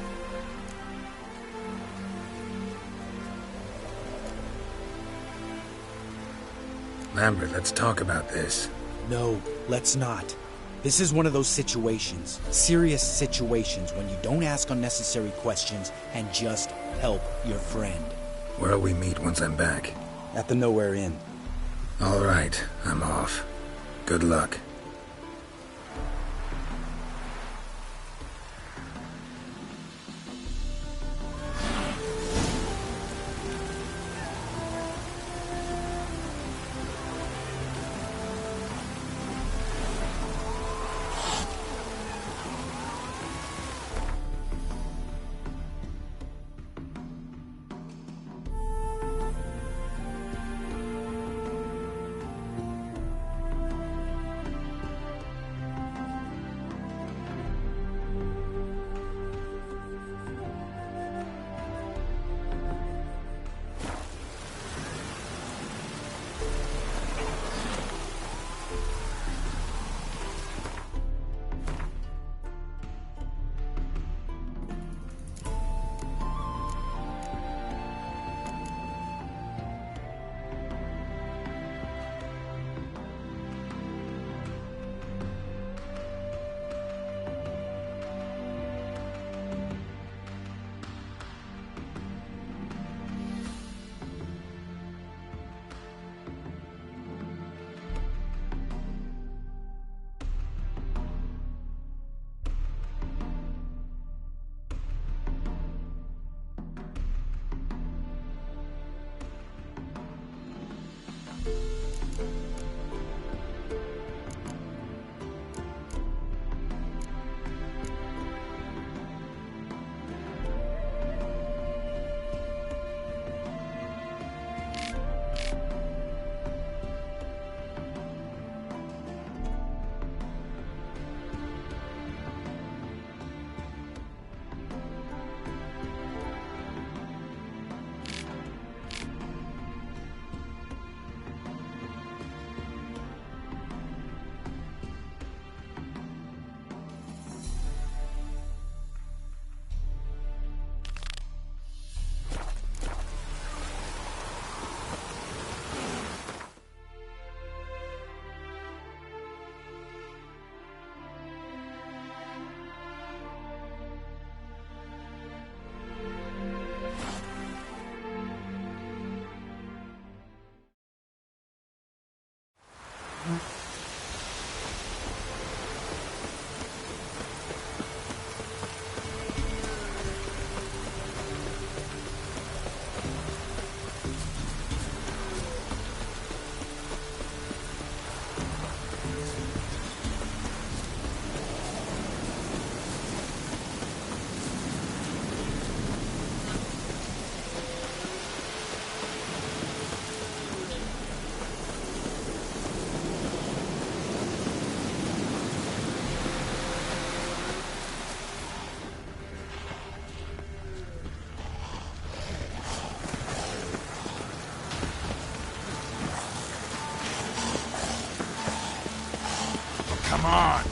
Speaker 4: Lambert, let's talk about this.
Speaker 9: No, let's not. This is one of those situations, serious situations, when you don't ask unnecessary questions and just help your friend.
Speaker 4: Where'll we meet once I'm back?
Speaker 9: At the Nowhere Inn.
Speaker 4: All right, I'm off. Good luck.
Speaker 11: Come on!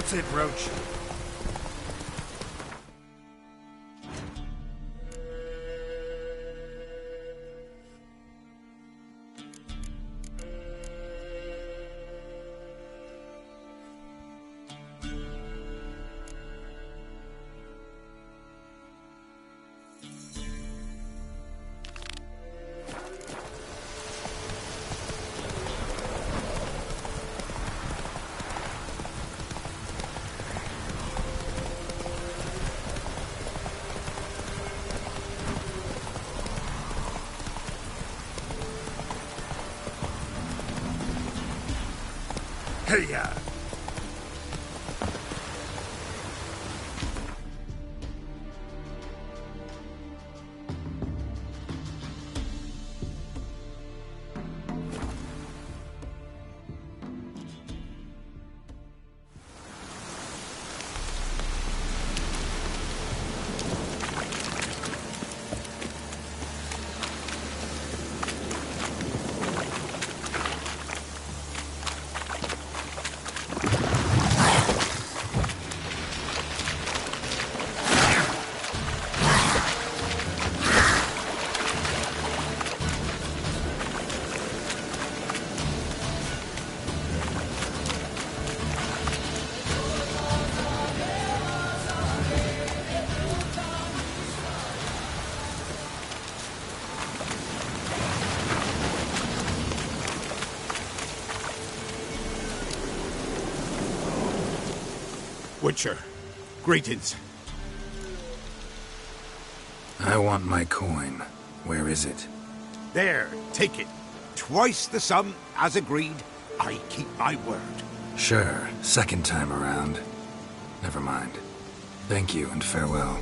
Speaker 11: That's it, Roach. Hey-ya!
Speaker 14: Witcher, greetings.
Speaker 4: I want my coin. Where is it?
Speaker 14: There, take it. Twice the sum, as agreed. I keep my word.
Speaker 4: Sure, second time around. Never mind. Thank you and farewell.